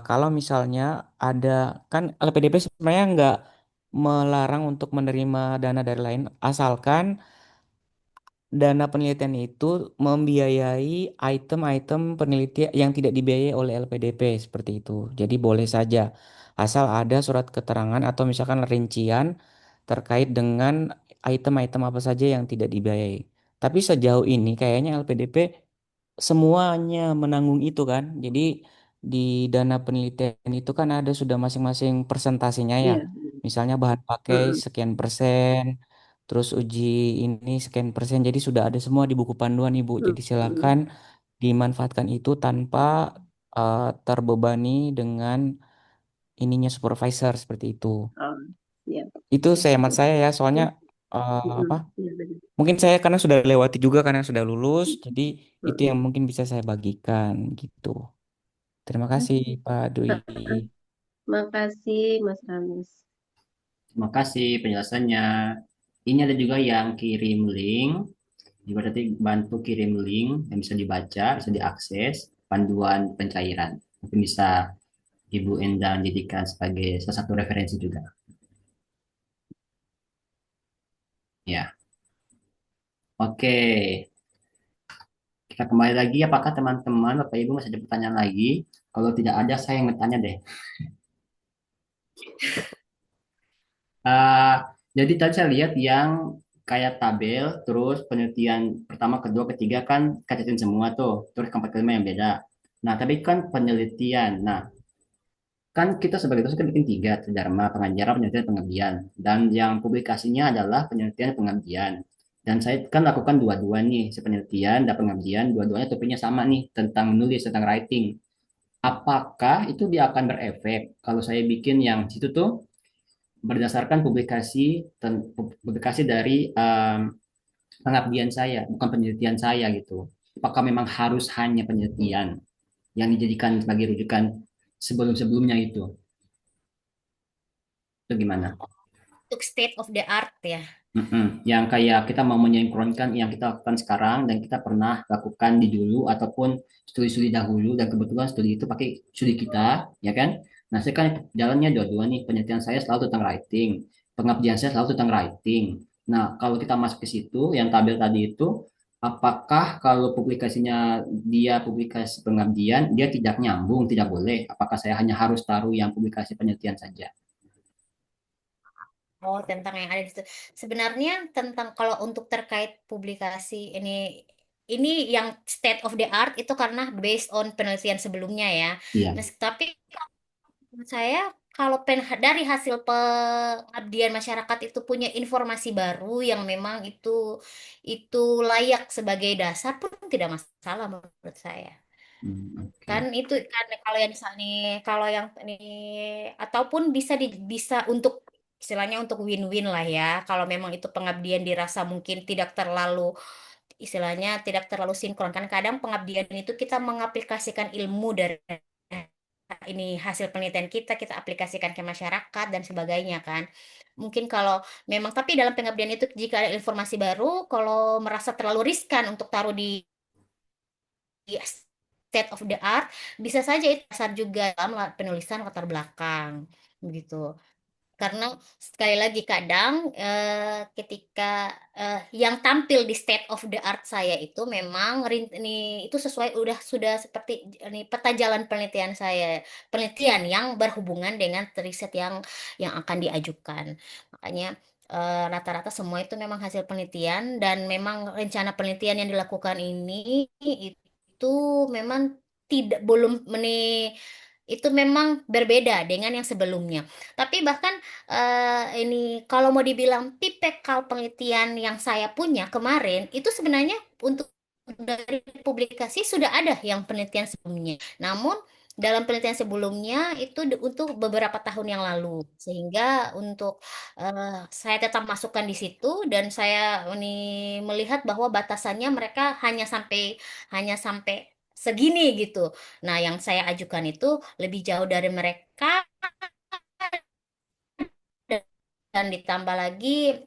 kalau misalnya ada kan LPDP sebenarnya nggak melarang untuk menerima dana dari lain asalkan dana penelitian itu membiayai item-item penelitian yang tidak dibiayai oleh LPDP seperti itu. Jadi boleh saja asal ada surat keterangan atau misalkan rincian terkait dengan item-item apa saja yang tidak dibiayai. Tapi sejauh ini kayaknya LPDP semuanya menanggung itu kan. Jadi di dana penelitian itu kan ada sudah masing-masing persentasinya ya. Iya. Misalnya bahan pakai Mm-mm. sekian persen, terus uji ini sekian persen. Jadi sudah ada semua di buku panduan Ibu. Jadi silakan Mm-mm. dimanfaatkan itu tanpa terbebani dengan ininya supervisor seperti itu. Oh, iya. Itu sehemat saya ya, soalnya Mm-mm. apa? Iya, benar. Mungkin saya karena sudah lewati juga karena sudah lulus, jadi itu yang Mm-mm. mungkin bisa saya bagikan gitu. Terima kasih Pak Dwi. Makasih Mas Rames. Terima kasih penjelasannya. Ini ada juga yang kirim link. Juga nanti bantu kirim link yang bisa dibaca, bisa diakses panduan pencairan. Mungkin bisa Ibu Endang jadikan sebagai salah satu referensi juga. Ya, oke. Kita kembali lagi. Apakah teman-teman, Bapak Ibu masih ada pertanyaan lagi? Kalau tidak ada, saya yang bertanya deh. Eh, jadi tadi saya lihat yang kayak tabel, terus penelitian pertama, kedua, ketiga kan kacetin semua tuh, terus keempat kelima yang beda. Nah, tapi kan penelitian. Nah, kan kita sebagai dosen kan bikin tiga, Dharma, pengajaran, penelitian, pengabdian. Dan yang publikasinya adalah penelitian pengabdian. Dan saya kan lakukan dua-dua nih, penelitian dan pengabdian, dua-duanya topiknya sama nih, tentang menulis, tentang writing. Apakah itu dia akan berefek kalau saya bikin yang situ tuh berdasarkan publikasi dari pengabdian saya, bukan penelitian saya gitu. Apakah memang harus hanya penelitian yang dijadikan sebagai rujukan sebelum-sebelumnya itu gimana? Untuk state of the art ya. Yang kayak kita mau menyinkronkan yang kita lakukan sekarang dan kita pernah lakukan di dulu ataupun studi-studi dahulu dan kebetulan studi itu pakai studi kita, ya kan? Nah, saya kan jalannya dua-dua nih. Penelitian saya selalu tentang writing, pengabdian saya selalu tentang writing. Nah, kalau kita masuk ke situ, yang tabel tadi itu, apakah kalau publikasinya dia publikasi pengabdian, dia tidak nyambung, tidak boleh? Apakah saya hanya harus taruh yang publikasi penelitian saja? Oh, tentang yang ada di situ. Sebenarnya tentang kalau untuk terkait publikasi ini yang state of the art itu karena based on penelitian sebelumnya ya. Iya. Tapi menurut saya kalau dari hasil pengabdian masyarakat itu punya informasi baru yang memang itu layak sebagai dasar pun tidak masalah menurut saya. Kan Oke. itu kan kalau yang misalnya kalau yang ini ataupun bisa untuk istilahnya untuk win-win lah ya. Kalau memang itu pengabdian dirasa mungkin tidak terlalu istilahnya tidak terlalu sinkron kan kadang pengabdian itu kita mengaplikasikan ilmu dari ini hasil penelitian kita aplikasikan ke masyarakat dan sebagainya kan. Mungkin kalau memang tapi dalam pengabdian itu jika ada informasi baru kalau merasa terlalu riskan untuk taruh di state of the art bisa saja itu dasar juga dalam penulisan latar belakang begitu. Karena sekali lagi kadang ketika yang tampil di state of the art saya itu memang ini itu sesuai sudah seperti ini peta jalan penelitian saya, penelitian yang berhubungan dengan riset yang akan diajukan. Makanya rata-rata semua itu memang hasil penelitian dan memang rencana penelitian yang dilakukan ini itu memang tidak belum itu memang berbeda dengan yang sebelumnya. Tapi bahkan ini kalau mau dibilang tipikal penelitian yang saya punya kemarin itu sebenarnya untuk dari publikasi sudah ada yang penelitian sebelumnya. Namun dalam penelitian sebelumnya itu untuk beberapa tahun yang lalu, sehingga untuk saya tetap masukkan di situ dan saya ini melihat bahwa batasannya mereka hanya sampai segini gitu. Nah, yang saya ajukan itu lebih jauh dari mereka dan ditambah lagi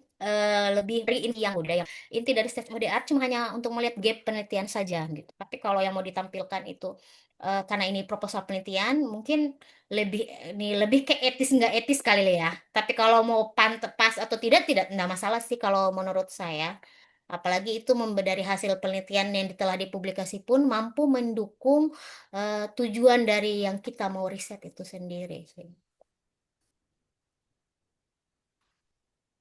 lebih dari ini yang udah yang inti dari state of the art cuma hanya untuk melihat gap penelitian saja gitu. Tapi kalau yang mau ditampilkan itu karena ini proposal penelitian mungkin lebih ke etis nggak etis kali lah ya. Tapi kalau mau pas atau tidak nggak masalah sih kalau menurut saya. Apalagi itu dari hasil penelitian yang telah dipublikasi pun mampu mendukung tujuan dari yang kita mau riset itu sendiri sih.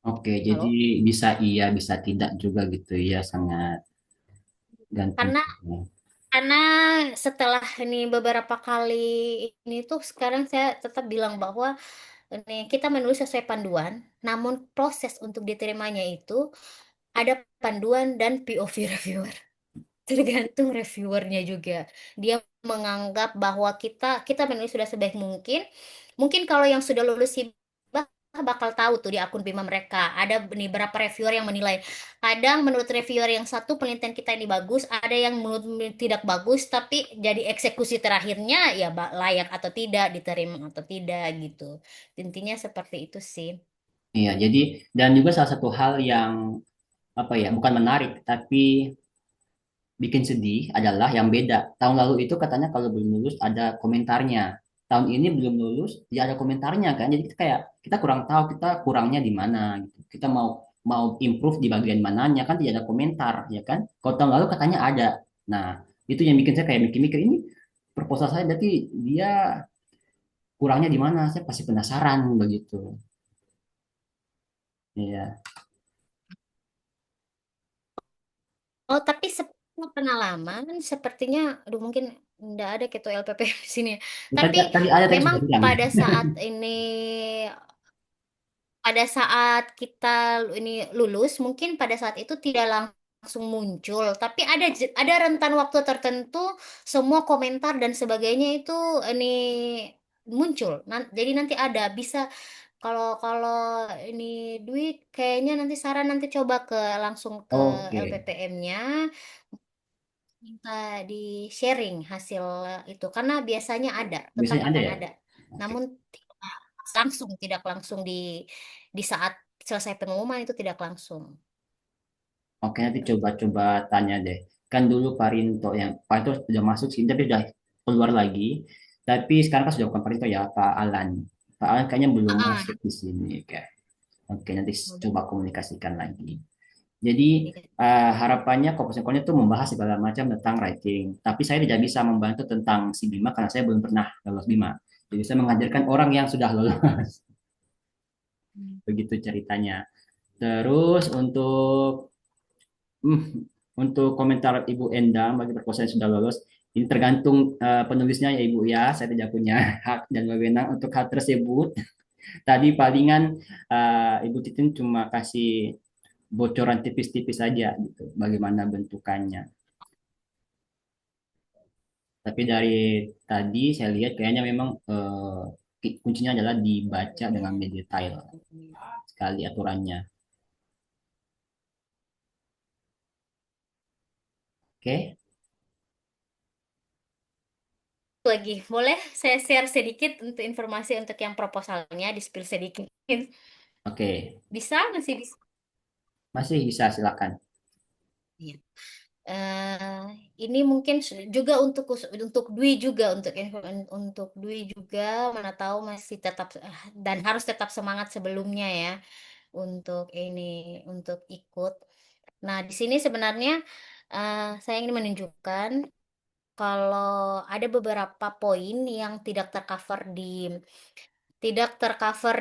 Oke, jadi Halo? bisa iya, bisa tidak juga gitu ya, sangat gantung. Karena Karena setelah ini beberapa kali ini tuh sekarang saya tetap bilang bahwa ini kita menulis sesuai panduan, namun proses untuk diterimanya itu ada panduan dan POV reviewer. Tergantung reviewernya juga. Dia menganggap bahwa kita menulis sudah sebaik mungkin. Mungkin kalau yang sudah lulus hibah bakal tahu tuh di akun Bima mereka. Ada nih berapa reviewer yang menilai. Kadang menurut reviewer yang satu penelitian kita ini bagus, ada yang menurut tidak bagus, tapi jadi eksekusi terakhirnya ya layak atau tidak, diterima atau tidak gitu. Intinya seperti itu sih. Iya, jadi dan juga salah satu hal yang apa ya, bukan menarik, tapi bikin sedih adalah yang beda. Tahun lalu itu katanya kalau belum lulus ada komentarnya. Tahun ini belum lulus, ya ada komentarnya kan. Jadi kita kayak kita kurang tahu kita kurangnya di mana gitu. Kita mau mau improve di bagian mananya kan tidak ada komentar ya kan. Kalau tahun lalu katanya ada. Nah, itu yang bikin saya kayak mikir-mikir ini proposal saya berarti dia kurangnya di mana? Saya pasti penasaran begitu. Iya. Oh, tapi pengalaman sepertinya, aduh mungkin nggak ada ketua LPP di sini. Tadi Tapi tadi ada tadi memang sudah bilang. pada saat kita ini lulus, mungkin pada saat itu tidak langsung muncul, tapi ada rentan waktu tertentu, semua komentar dan sebagainya itu ini muncul. Jadi nanti ada bisa kalau kalau ini duit kayaknya nanti saran nanti coba langsung ke Oke. LPPM-nya minta di sharing hasil itu karena biasanya ada, tetap Biasanya ada akan ya? ada. Oke. Namun tidak langsung di saat selesai pengumuman itu tidak langsung. Oke, nanti coba-coba tanya deh. Kan dulu Pak Rinto yang Pak itu sudah masuk sini tapi sudah keluar lagi. Tapi sekarang kan sudah bukan Pak Rinto ya, Pak Alan. Pak Alan kayaknya belum Ah, masuk di sini. Oke, nanti udah coba komunikasikan lagi. Jadi dikit. harapannya Kompas Ekolnya itu membahas segala macam tentang writing. Tapi saya tidak bisa membantu tentang si Bima karena saya belum pernah lolos Bima. Jadi saya mengajarkan orang yang sudah lolos. Begitu ceritanya. Terus Hmm, untuk komentar Ibu Endang bagi proposal yang sudah lolos, ini tergantung penulisnya ya Ibu ya. Saya tidak punya hak dan wewenang untuk hal tersebut. Tadi palingan Ibu Titin cuma kasih bocoran tipis-tipis saja gitu, bagaimana bentukannya. Tapi dari tadi saya lihat kayaknya memang kuncinya adalah dibaca dengan lebih detail sekali aturannya. Oke, Lagi boleh saya share sedikit untuk informasi untuk yang proposalnya di spill sedikit. oke, Bisa masih bisa. masih bisa silakan. Iya. eh ini mungkin juga untuk Dwi juga untuk Dwi juga mana tahu masih tetap dan harus tetap semangat sebelumnya ya untuk ini untuk ikut. Nah, di sini sebenarnya saya ingin menunjukkan kalau ada beberapa poin yang tidak tercover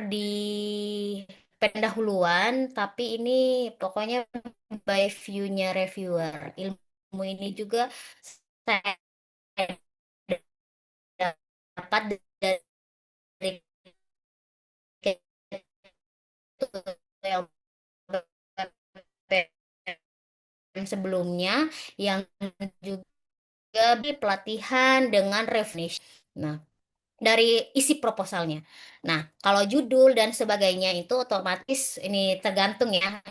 di pendahuluan, tapi ini pokoknya by view-nya reviewer. Ilmu ini juga saya dapat dari yang sebelumnya yang juga pelatihan dengan revenue. Nah, dari isi proposalnya. Nah, kalau judul dan sebagainya itu otomatis ini tergantung ya.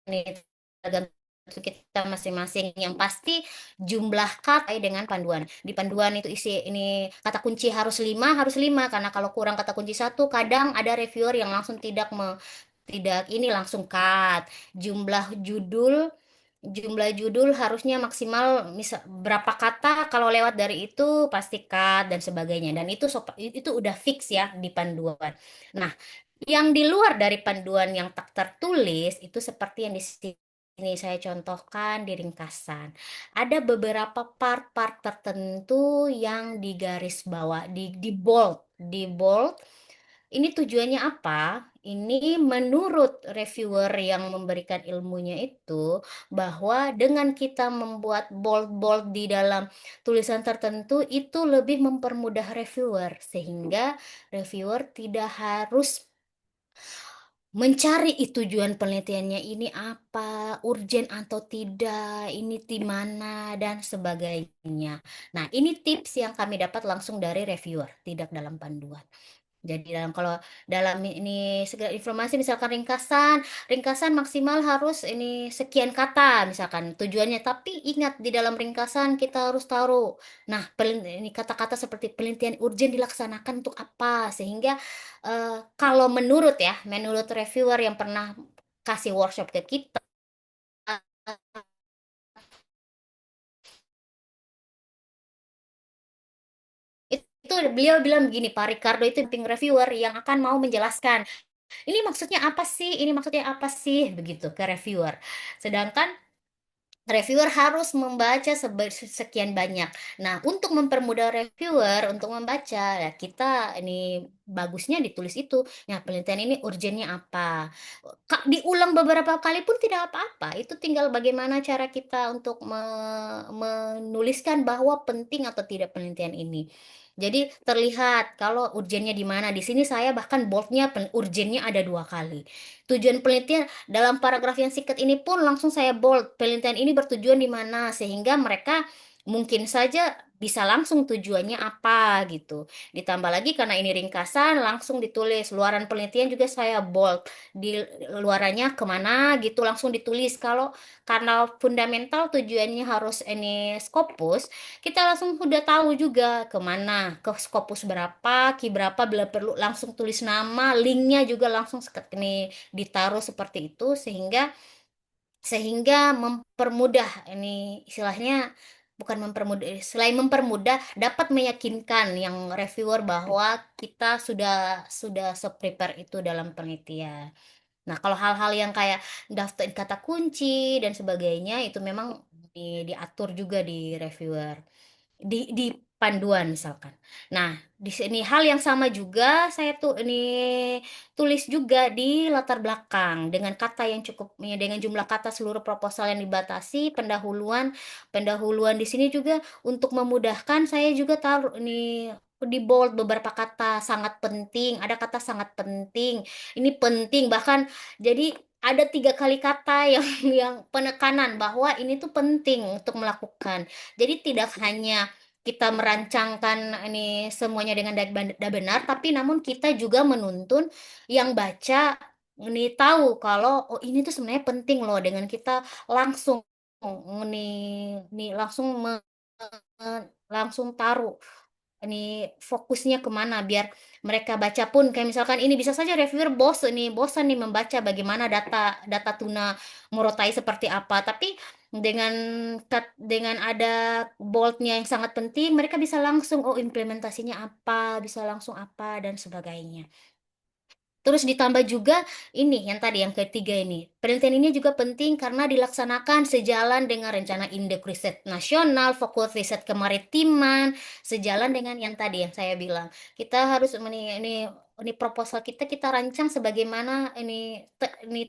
Ini tergantung kita masing-masing. Yang pasti jumlah kata dengan panduan. Di panduan itu isi ini kata kunci harus 5 karena kalau kurang kata kunci satu kadang ada reviewer yang langsung tidak ini langsung cut. Jumlah judul harusnya maksimal misal berapa kata, kalau lewat dari itu pasti cut dan sebagainya, dan itu udah fix ya di panduan. Nah, yang di luar dari panduan yang tak tertulis itu seperti yang di sini saya contohkan di ringkasan. Ada beberapa part-part tertentu yang digaris bawah, di bold. Ini tujuannya apa? Ini menurut reviewer yang memberikan ilmunya itu, bahwa dengan kita membuat bold-bold di dalam tulisan tertentu itu lebih mempermudah reviewer, sehingga reviewer tidak harus mencari tujuan penelitiannya ini apa, urgen atau tidak, ini di mana, dan sebagainya. Nah, ini tips yang kami dapat langsung dari reviewer, tidak dalam panduan. Jadi kalau dalam ini segala informasi, misalkan ringkasan maksimal harus ini sekian kata misalkan tujuannya, tapi ingat di dalam ringkasan kita harus taruh. Nah, ini kata-kata seperti penelitian urgen dilaksanakan untuk apa, sehingga kalau menurut reviewer yang pernah kasih workshop ke kita, itu beliau bilang begini, Pak Ricardo itu ping reviewer yang akan mau menjelaskan. Ini maksudnya apa sih? Ini maksudnya apa sih? Begitu ke reviewer. Sedangkan reviewer harus membaca sekian banyak. Nah, untuk mempermudah reviewer untuk membaca, ya kita ini bagusnya ditulis itu. Nah, penelitian ini urgennya apa? Diulang beberapa kali pun tidak apa-apa. Itu tinggal bagaimana cara kita untuk menuliskan bahwa penting atau tidak penelitian ini. Jadi terlihat kalau urgennya di mana. Di sini saya bahkan boldnya urgennya ada 2 kali. Tujuan penelitian dalam paragraf yang singkat ini pun langsung saya bold, penelitian ini bertujuan di mana, sehingga mereka mungkin saja bisa langsung tujuannya apa gitu. Ditambah lagi karena ini ringkasan, langsung ditulis. Luaran penelitian juga saya bold, di luarannya kemana gitu langsung ditulis. Kalau karena fundamental tujuannya harus ini Scopus, kita langsung udah tahu juga kemana, ke Scopus berapa, ki berapa, bila perlu langsung tulis nama, linknya juga langsung ini ditaruh seperti itu, sehingga mempermudah ini istilahnya, bukan mempermudah, selain mempermudah dapat meyakinkan yang reviewer bahwa kita sudah se-prepare itu dalam penelitian. Nah, kalau hal-hal yang kayak daftar kata kunci dan sebagainya itu memang diatur juga di reviewer, di panduan misalkan. Nah, di sini hal yang sama juga saya tuh ini tulis juga di latar belakang dengan kata yang cukup, ya, dengan jumlah kata seluruh proposal yang dibatasi, pendahuluan di sini juga untuk memudahkan saya juga taruh ini di bold beberapa kata sangat penting, ada kata sangat penting. Ini penting bahkan, jadi ada 3 kali kata yang yang penekanan bahwa ini tuh penting untuk melakukan. Jadi tidak hanya kita merancangkan ini semuanya dengan benar, tapi namun kita juga menuntun yang baca ini tahu kalau oh ini tuh sebenarnya penting loh, dengan kita langsung ini langsung taruh ini fokusnya kemana, biar mereka baca pun kayak misalkan ini bisa saja reviewer bosan nih membaca bagaimana data data tuna Morotai seperti apa, tapi dengan dengan ada boldnya yang sangat penting, mereka bisa langsung oh implementasinya apa, bisa langsung apa dan sebagainya. Terus ditambah juga ini yang tadi yang ketiga ini. Penelitian ini juga penting karena dilaksanakan sejalan dengan rencana induk riset nasional, fokus riset kemaritiman, sejalan dengan yang tadi yang saya bilang. Kita harus ini proposal kita rancang sebagaimana ini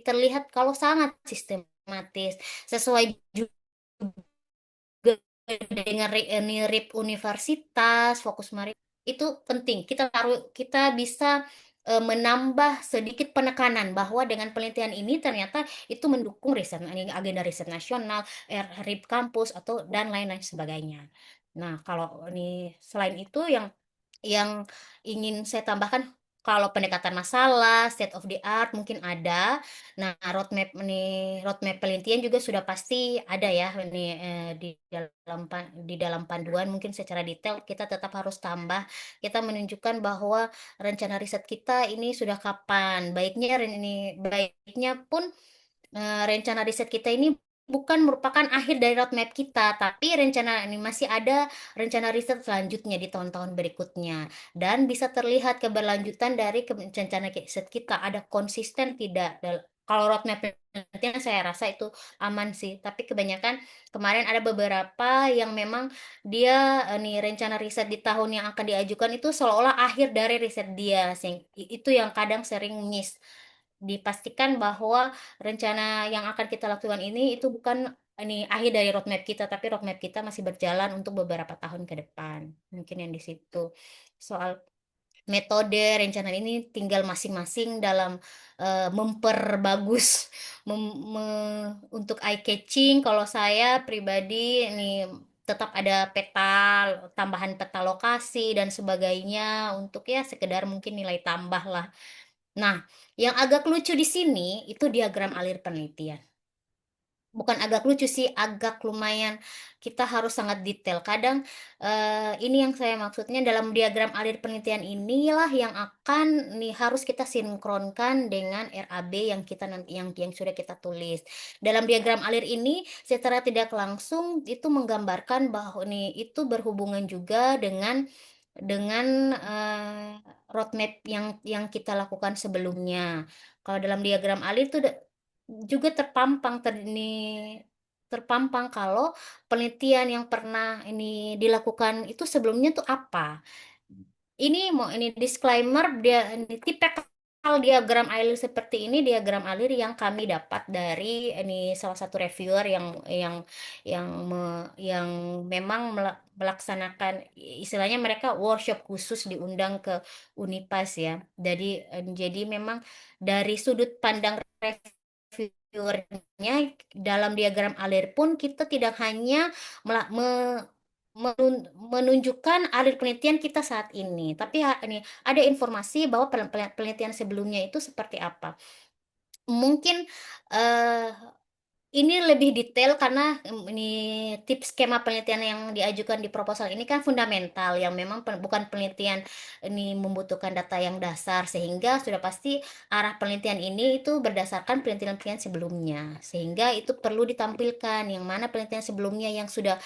terlihat kalau sangat sistematis, sesuai juga dengan ini RIP universitas, fokus maritim. Itu penting. Kita bisa menambah sedikit penekanan bahwa dengan penelitian ini ternyata itu mendukung riset agenda riset nasional, RIP kampus atau dan lain-lain sebagainya. Nah, kalau ini selain itu yang ingin saya tambahkan, Kalau pendekatan masalah, state of the art mungkin ada. Nah, roadmap penelitian juga sudah pasti ada ya ini di dalam panduan mungkin secara detail kita tetap harus tambah. Kita menunjukkan bahwa rencana riset kita ini sudah kapan. Baiknya pun rencana riset kita ini bukan merupakan akhir dari roadmap kita, tapi rencana ini masih ada rencana riset selanjutnya di tahun-tahun berikutnya. Dan bisa terlihat keberlanjutan dari rencana riset kita, ada konsisten tidak. Kalau roadmap nantinya saya rasa itu aman sih, tapi kebanyakan kemarin ada beberapa yang memang dia nih rencana riset di tahun yang akan diajukan itu seolah-olah akhir dari riset dia, itu yang kadang sering miss. Dipastikan bahwa rencana yang akan kita lakukan ini itu bukan ini akhir dari roadmap kita, tapi roadmap kita masih berjalan untuk beberapa tahun ke depan. Mungkin yang di situ. Soal metode rencana ini tinggal masing-masing dalam memperbagus untuk eye catching. Kalau saya pribadi ini tetap ada peta, tambahan peta lokasi dan sebagainya untuk ya sekedar mungkin nilai tambah lah. Nah, yang agak lucu di sini itu diagram alir penelitian. Bukan agak lucu sih, agak lumayan kita harus sangat detail. Kadang ini yang saya maksudnya dalam diagram alir penelitian inilah yang akan nih harus kita sinkronkan dengan RAB yang kita nanti yang sudah kita tulis. Dalam diagram alir ini secara tidak langsung itu menggambarkan bahwa nih itu berhubungan juga dengan roadmap yang kita lakukan sebelumnya. Kalau dalam diagram alir itu juga terpampang kalau penelitian yang pernah ini dilakukan itu sebelumnya tuh apa. Ini disclaimer, dia ini tipikal diagram alir seperti ini diagram alir yang kami dapat dari ini salah satu reviewer yang memang melaksanakan istilahnya mereka workshop khusus diundang ke Unipas ya. Jadi memang dari sudut pandang reviewernya dalam diagram alir pun kita tidak hanya menunjukkan alir penelitian kita saat ini. Tapi ini ada informasi bahwa penelitian sebelumnya itu seperti apa. Mungkin eh, ini lebih detail karena ini tips skema penelitian yang diajukan di proposal ini kan fundamental yang memang bukan penelitian ini membutuhkan data yang dasar sehingga sudah pasti arah penelitian ini itu berdasarkan penelitian-penelitian sebelumnya sehingga itu perlu ditampilkan yang mana penelitian sebelumnya yang sudah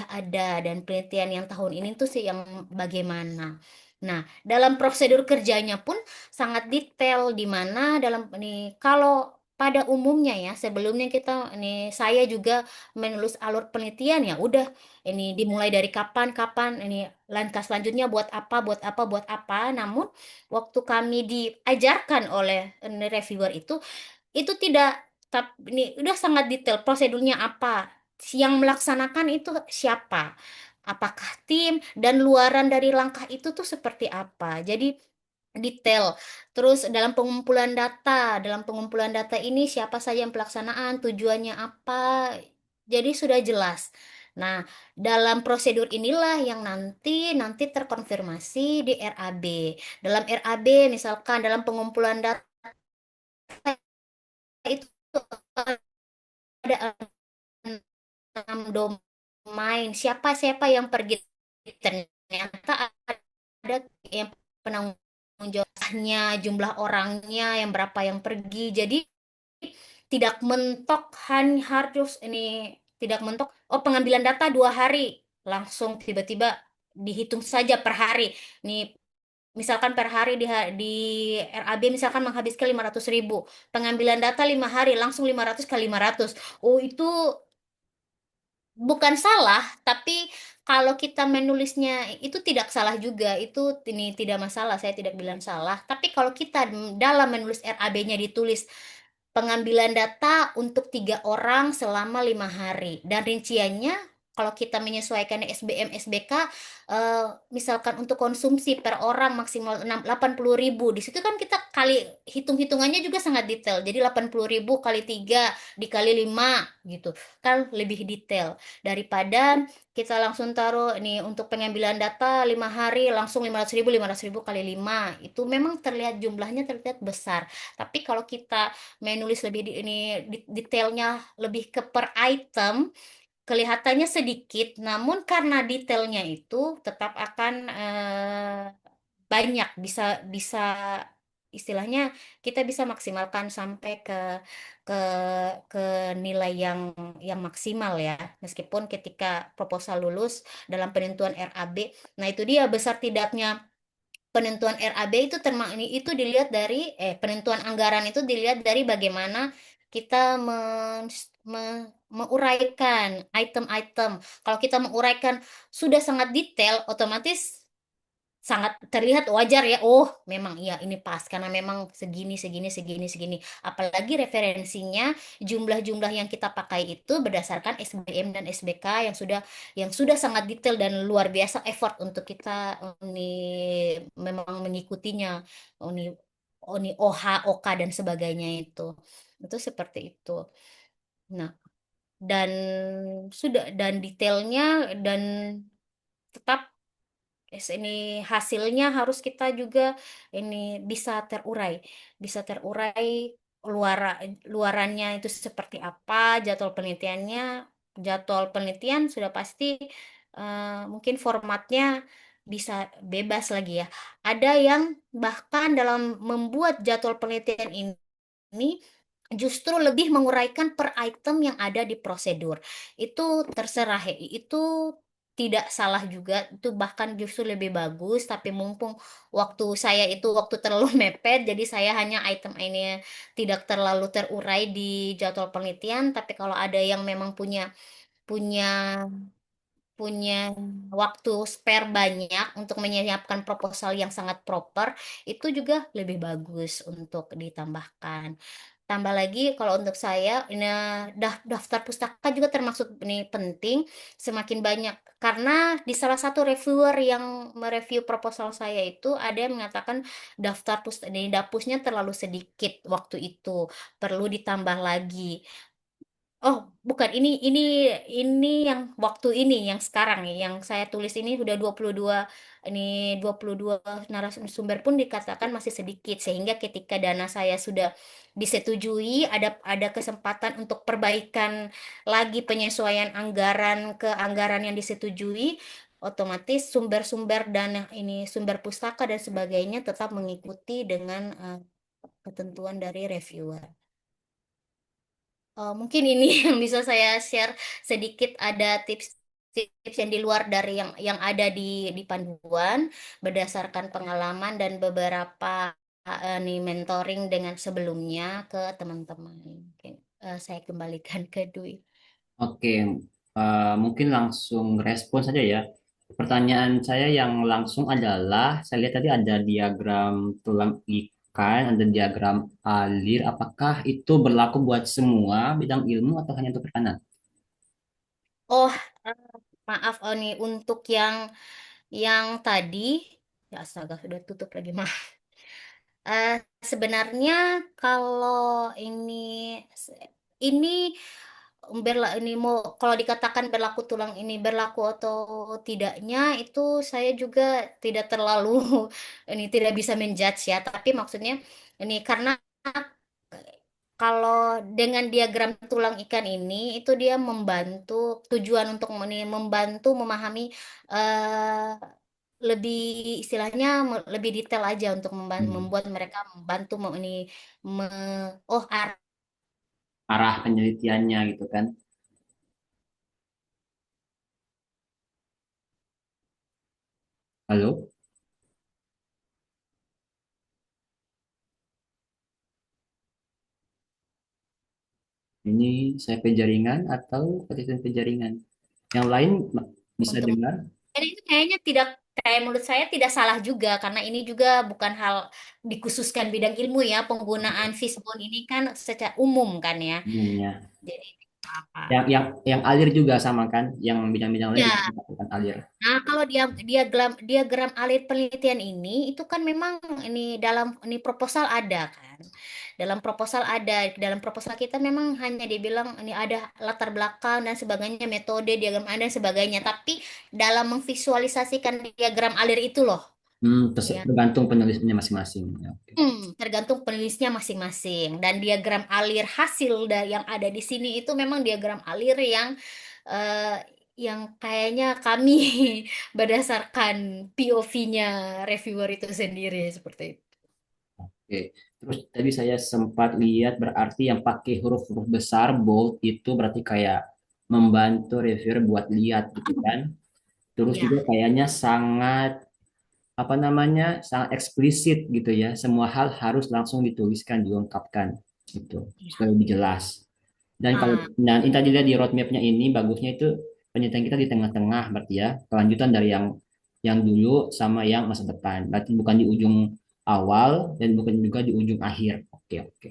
ada dan penelitian yang tahun ini tuh sih yang bagaimana. Nah, dalam prosedur kerjanya pun sangat detail di mana dalam ini kalau pada umumnya ya sebelumnya kita ini saya juga menulis alur penelitian ya udah ini dimulai dari kapan ini langkah selanjutnya buat apa namun waktu kami diajarkan oleh reviewer itu tidak ini udah sangat detail prosedurnya apa yang melaksanakan itu siapa apakah tim dan luaran dari langkah itu tuh seperti apa jadi detail. Terus dalam pengumpulan data ini siapa saja yang pelaksanaan, tujuannya apa. Jadi sudah jelas. Nah, dalam prosedur inilah yang nanti terkonfirmasi di RAB. Dalam RAB misalkan dalam pengumpulan data itu ada 6 domain. Siapa-siapa yang pergi ternyata ada yang penanggung jawabnya, jumlah orangnya, yang berapa yang pergi. Jadi tidak mentok harus ini tidak mentok. Oh pengambilan data 2 hari langsung tiba-tiba dihitung saja per hari. Nih misalkan per hari di RAB misalkan menghabiskan 500.000 pengambilan data 5 hari langsung 500 kali 500 oh itu bukan salah, tapi kalau kita menulisnya itu tidak salah juga. Itu ini tidak masalah, saya tidak bilang salah. Tapi kalau kita dalam menulis RAB-nya ditulis pengambilan data untuk 3 orang selama 5 hari dan rinciannya kalau kita menyesuaikan SBM SBK, misalkan untuk konsumsi per orang maksimal 80.000, di situ kan kita kali hitung-hitungannya juga sangat detail. Jadi 80.000 kali 3 dikali 5 gitu kan, lebih detail daripada kita langsung taruh ini untuk pengambilan data 5 hari langsung 500.000 kali 5 itu memang terlihat jumlahnya terlihat besar. Tapi kalau kita menulis lebih ini detailnya lebih ke per item, kelihatannya sedikit, namun karena detailnya itu tetap akan banyak, bisa bisa istilahnya kita bisa maksimalkan sampai ke ke nilai yang maksimal ya. Meskipun ketika proposal lulus dalam penentuan RAB, nah itu dia besar tidaknya penentuan RAB itu itu dilihat dari penentuan anggaran itu dilihat dari bagaimana kita menguraikan item-item. Kalau kita menguraikan sudah sangat detail, otomatis sangat terlihat wajar ya. Oh, memang iya ini pas karena memang segini segini segini segini. Apalagi referensinya jumlah-jumlah yang kita pakai itu berdasarkan SBM dan SBK yang sudah sangat detail dan luar biasa effort untuk kita ini memang mengikutinya. Ini ini OH, OK dan sebagainya itu. Itu seperti itu. Nah, dan dan detailnya dan tetap ini hasilnya harus kita juga ini bisa terurai luarannya itu seperti apa, jadwal penelitian sudah pasti mungkin formatnya bisa bebas lagi ya. Ada yang bahkan dalam membuat jadwal penelitian ini justru lebih menguraikan per item yang ada di prosedur. Itu terserah ya. Itu tidak salah juga. Itu bahkan justru lebih bagus. Tapi mumpung waktu saya itu waktu terlalu mepet, jadi saya hanya item ini tidak terlalu terurai di jadwal penelitian. Tapi kalau ada yang memang punya punya punya waktu spare banyak untuk menyiapkan proposal yang sangat proper, itu juga lebih bagus untuk ditambahkan. Tambah lagi kalau untuk saya, ini daftar pustaka juga termasuk ini penting, semakin banyak. Karena di salah satu reviewer yang mereview proposal saya itu ada yang mengatakan daftar pustaka ini dapusnya terlalu sedikit waktu itu, perlu ditambah lagi. Oh, bukan ini yang waktu ini yang sekarang nih yang saya tulis ini udah 22 ini 22 narasumber pun dikatakan masih sedikit sehingga ketika dana saya sudah disetujui ada kesempatan untuk perbaikan lagi penyesuaian anggaran ke anggaran yang disetujui, otomatis sumber-sumber dana ini sumber pustaka dan sebagainya tetap mengikuti dengan ketentuan dari reviewer. Mungkin ini yang bisa saya share sedikit, ada tips-tips yang di luar dari yang ada di panduan berdasarkan pengalaman dan beberapa nih mentoring dengan sebelumnya ke teman-teman. Mungkin saya kembalikan ke Dwi. Oke, mungkin langsung respon saja ya. Pertanyaan saya yang langsung adalah, saya lihat tadi ada diagram tulang ikan, ada diagram alir. Apakah itu berlaku buat semua bidang ilmu atau hanya untuk perikanan? Oh, eh, maaf, nih untuk yang tadi, ya astaga sudah tutup lagi mah. Sebenarnya kalau ini ini mau kalau dikatakan berlaku tulang ini berlaku atau tidaknya itu saya juga tidak terlalu ini tidak bisa menjudge ya, tapi maksudnya ini karena kalau dengan diagram tulang ikan ini itu dia membantu tujuan untuk membantu memahami eh, lebih istilahnya lebih detail aja untuk Hmm, membuat mereka membantu oh arah penelitiannya gitu kan. Halo, ini saya penjaringan atau petitum penjaringan? Yang lain bisa untuk dengar? dan itu kayaknya tidak kayak menurut saya tidak salah juga karena ini juga bukan hal dikhususkan bidang ilmu ya, penggunaan fishbone ini kan secara umum kan ya. Umumnya. apa. Yang alir juga sama kan? Yang bidang-bidang lain juga Ya, bukan alir. nah, kalau diagram alit penelitian ini itu kan memang ini dalam ini proposal ada kan. Dalam proposal kita memang hanya dibilang ini ada latar belakang dan sebagainya, metode diagram alir dan sebagainya. Tapi dalam memvisualisasikan diagram alir itu loh, ya. Tergantung penulisnya masing-masing. Ya, oke. Tergantung penulisnya masing-masing. Dan diagram alir hasil yang ada di sini itu memang diagram alir eh, yang kayaknya kami berdasarkan POV-nya reviewer itu sendiri seperti itu. Oke. Terus tadi saya sempat lihat berarti yang pakai huruf-huruf besar bold itu berarti kayak membantu reviewer buat lihat gitu kan. Terus Ya, juga kayaknya sangat apa namanya sangat eksplisit gitu ya. Semua hal harus langsung dituliskan, diungkapkan gitu ya. supaya lebih jelas. Dan kalau Ah, dan ini tadi lihat di roadmapnya ini bagusnya itu penelitian kita di tengah-tengah berarti ya kelanjutan dari yang dulu sama yang masa depan. Berarti bukan di ujung awal dan bukan juga di ujung akhir. Oke, oke.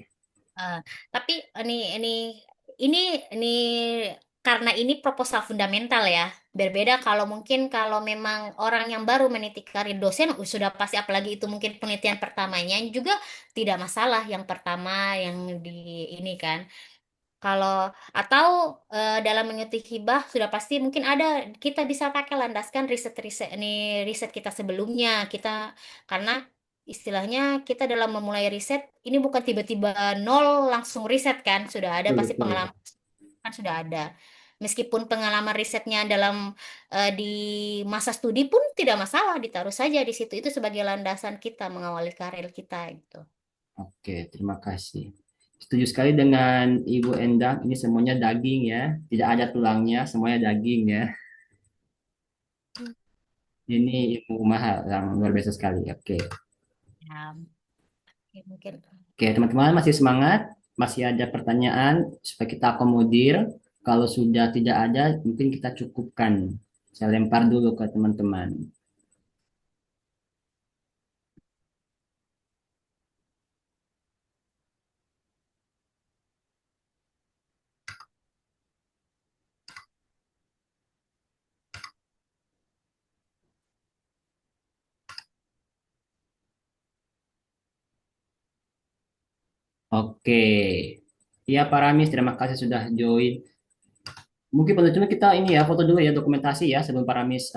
eh, tapi ini ini karena ini proposal fundamental ya. Berbeda kalau mungkin kalau memang orang yang baru meniti karir dosen sudah pasti, apalagi itu mungkin penelitian pertamanya juga tidak masalah yang pertama yang di ini kan. Kalau atau dalam mengikuti hibah sudah pasti mungkin ada, kita bisa pakai landaskan riset-riset ini, riset kita sebelumnya kita, karena istilahnya kita dalam memulai riset ini bukan tiba-tiba nol langsung riset kan, sudah ada Betul, pasti betul. pengalaman kan sudah ada. Meskipun pengalaman risetnya dalam di masa studi pun tidak masalah, ditaruh saja di situ itu sebagai landasan kita mengawali karir kita gitu. Oke, terima kasih. Setuju sekali dengan Ibu Endang. Ini semuanya daging ya, tidak ada tulangnya, semuanya daging ya. Ini ilmu mahal yang luar biasa sekali. Oke. Ya, mungkin. Oke, teman-teman masih semangat? Masih ada pertanyaan supaya kita akomodir. Kalau sudah tidak ada, mungkin kita cukupkan. Saya lempar dulu ke teman-teman. Oke. Ya, Pak Ramis, terima kasih sudah join. Mungkin penutupnya kita ini ya, foto dulu ya, dokumentasi ya, sebelum Pak Ramis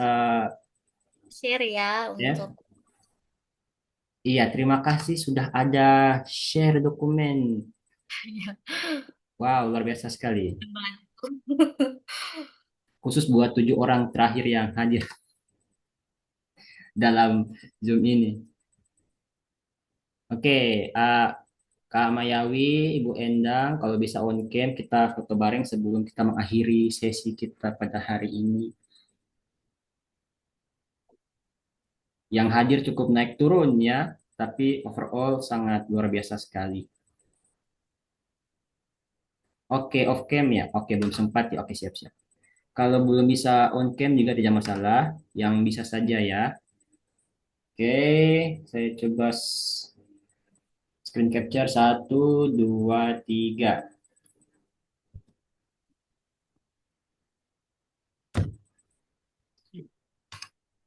Share ya untuk ya. Iya, terima kasih sudah ada share dokumen. Wow, luar biasa sekali. Khusus buat 7 orang terakhir yang hadir dalam Zoom ini. Oke, uh, Kak Mayawi, Ibu Endang, kalau bisa on cam kita foto bareng sebelum kita mengakhiri sesi kita pada hari ini. Yang hadir cukup naik turun ya, tapi overall sangat luar biasa sekali. Oke, off cam ya. Oke, belum sempat ya. Oke, siap-siap. Kalau belum bisa on cam juga tidak masalah, yang bisa saja ya. Oke, saya coba screen capture 1, 2, 3.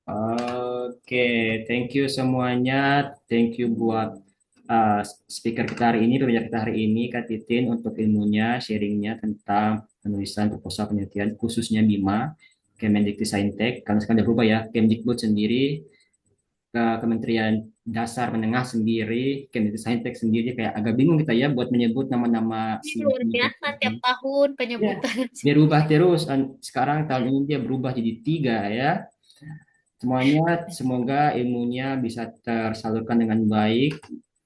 Oke, thank you semuanya. Thank you buat uh, speaker kita hari ini, pembicara kita hari ini, Kak Titin, untuk ilmunya, sharingnya tentang penulisan proposal penelitian, khususnya BIMA, Kemendikbudristek. Karena sekarang udah berubah ya, Kemdikbud sendiri, ke Kementerian Dasar Menengah sendiri, Kemendikbudristek sendiri, kayak agak bingung kita ya buat menyebut nama-nama ini si luar penyebut biasa tiap ini. tahun Ya, penyebutan. dia rubah terus. Sekarang tahun ini dia berubah jadi 3 ya. Semuanya semoga ilmunya bisa tersalurkan dengan baik,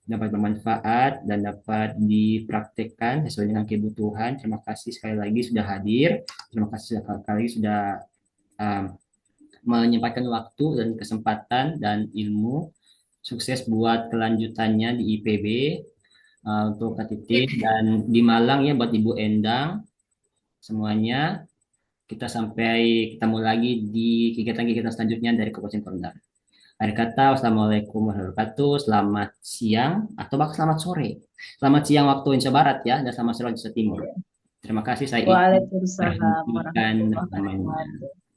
dapat bermanfaat dan dapat dipraktekkan sesuai dengan kebutuhan. Terima kasih sekali lagi sudah hadir. Terima kasih sekali lagi sudah um, menyempatkan waktu dan kesempatan dan ilmu. Sukses buat kelanjutannya di IPB untuk Kak Titin dan di Malang ya buat Ibu Endang semuanya. Kita sampai ketemu lagi di kegiatan-kegiatan selanjutnya dari Koperasi Corner. Akhir kata, wassalamualaikum warahmatullahi wabarakatuh. Selamat siang atau bahkan selamat sore. Selamat siang waktu Indonesia Barat ya, dan selamat sore waktu Indonesia Timur. Terima kasih saya izin Waalaikumsalam meresmikan warahmatullahi rekamannya. wabarakatuh.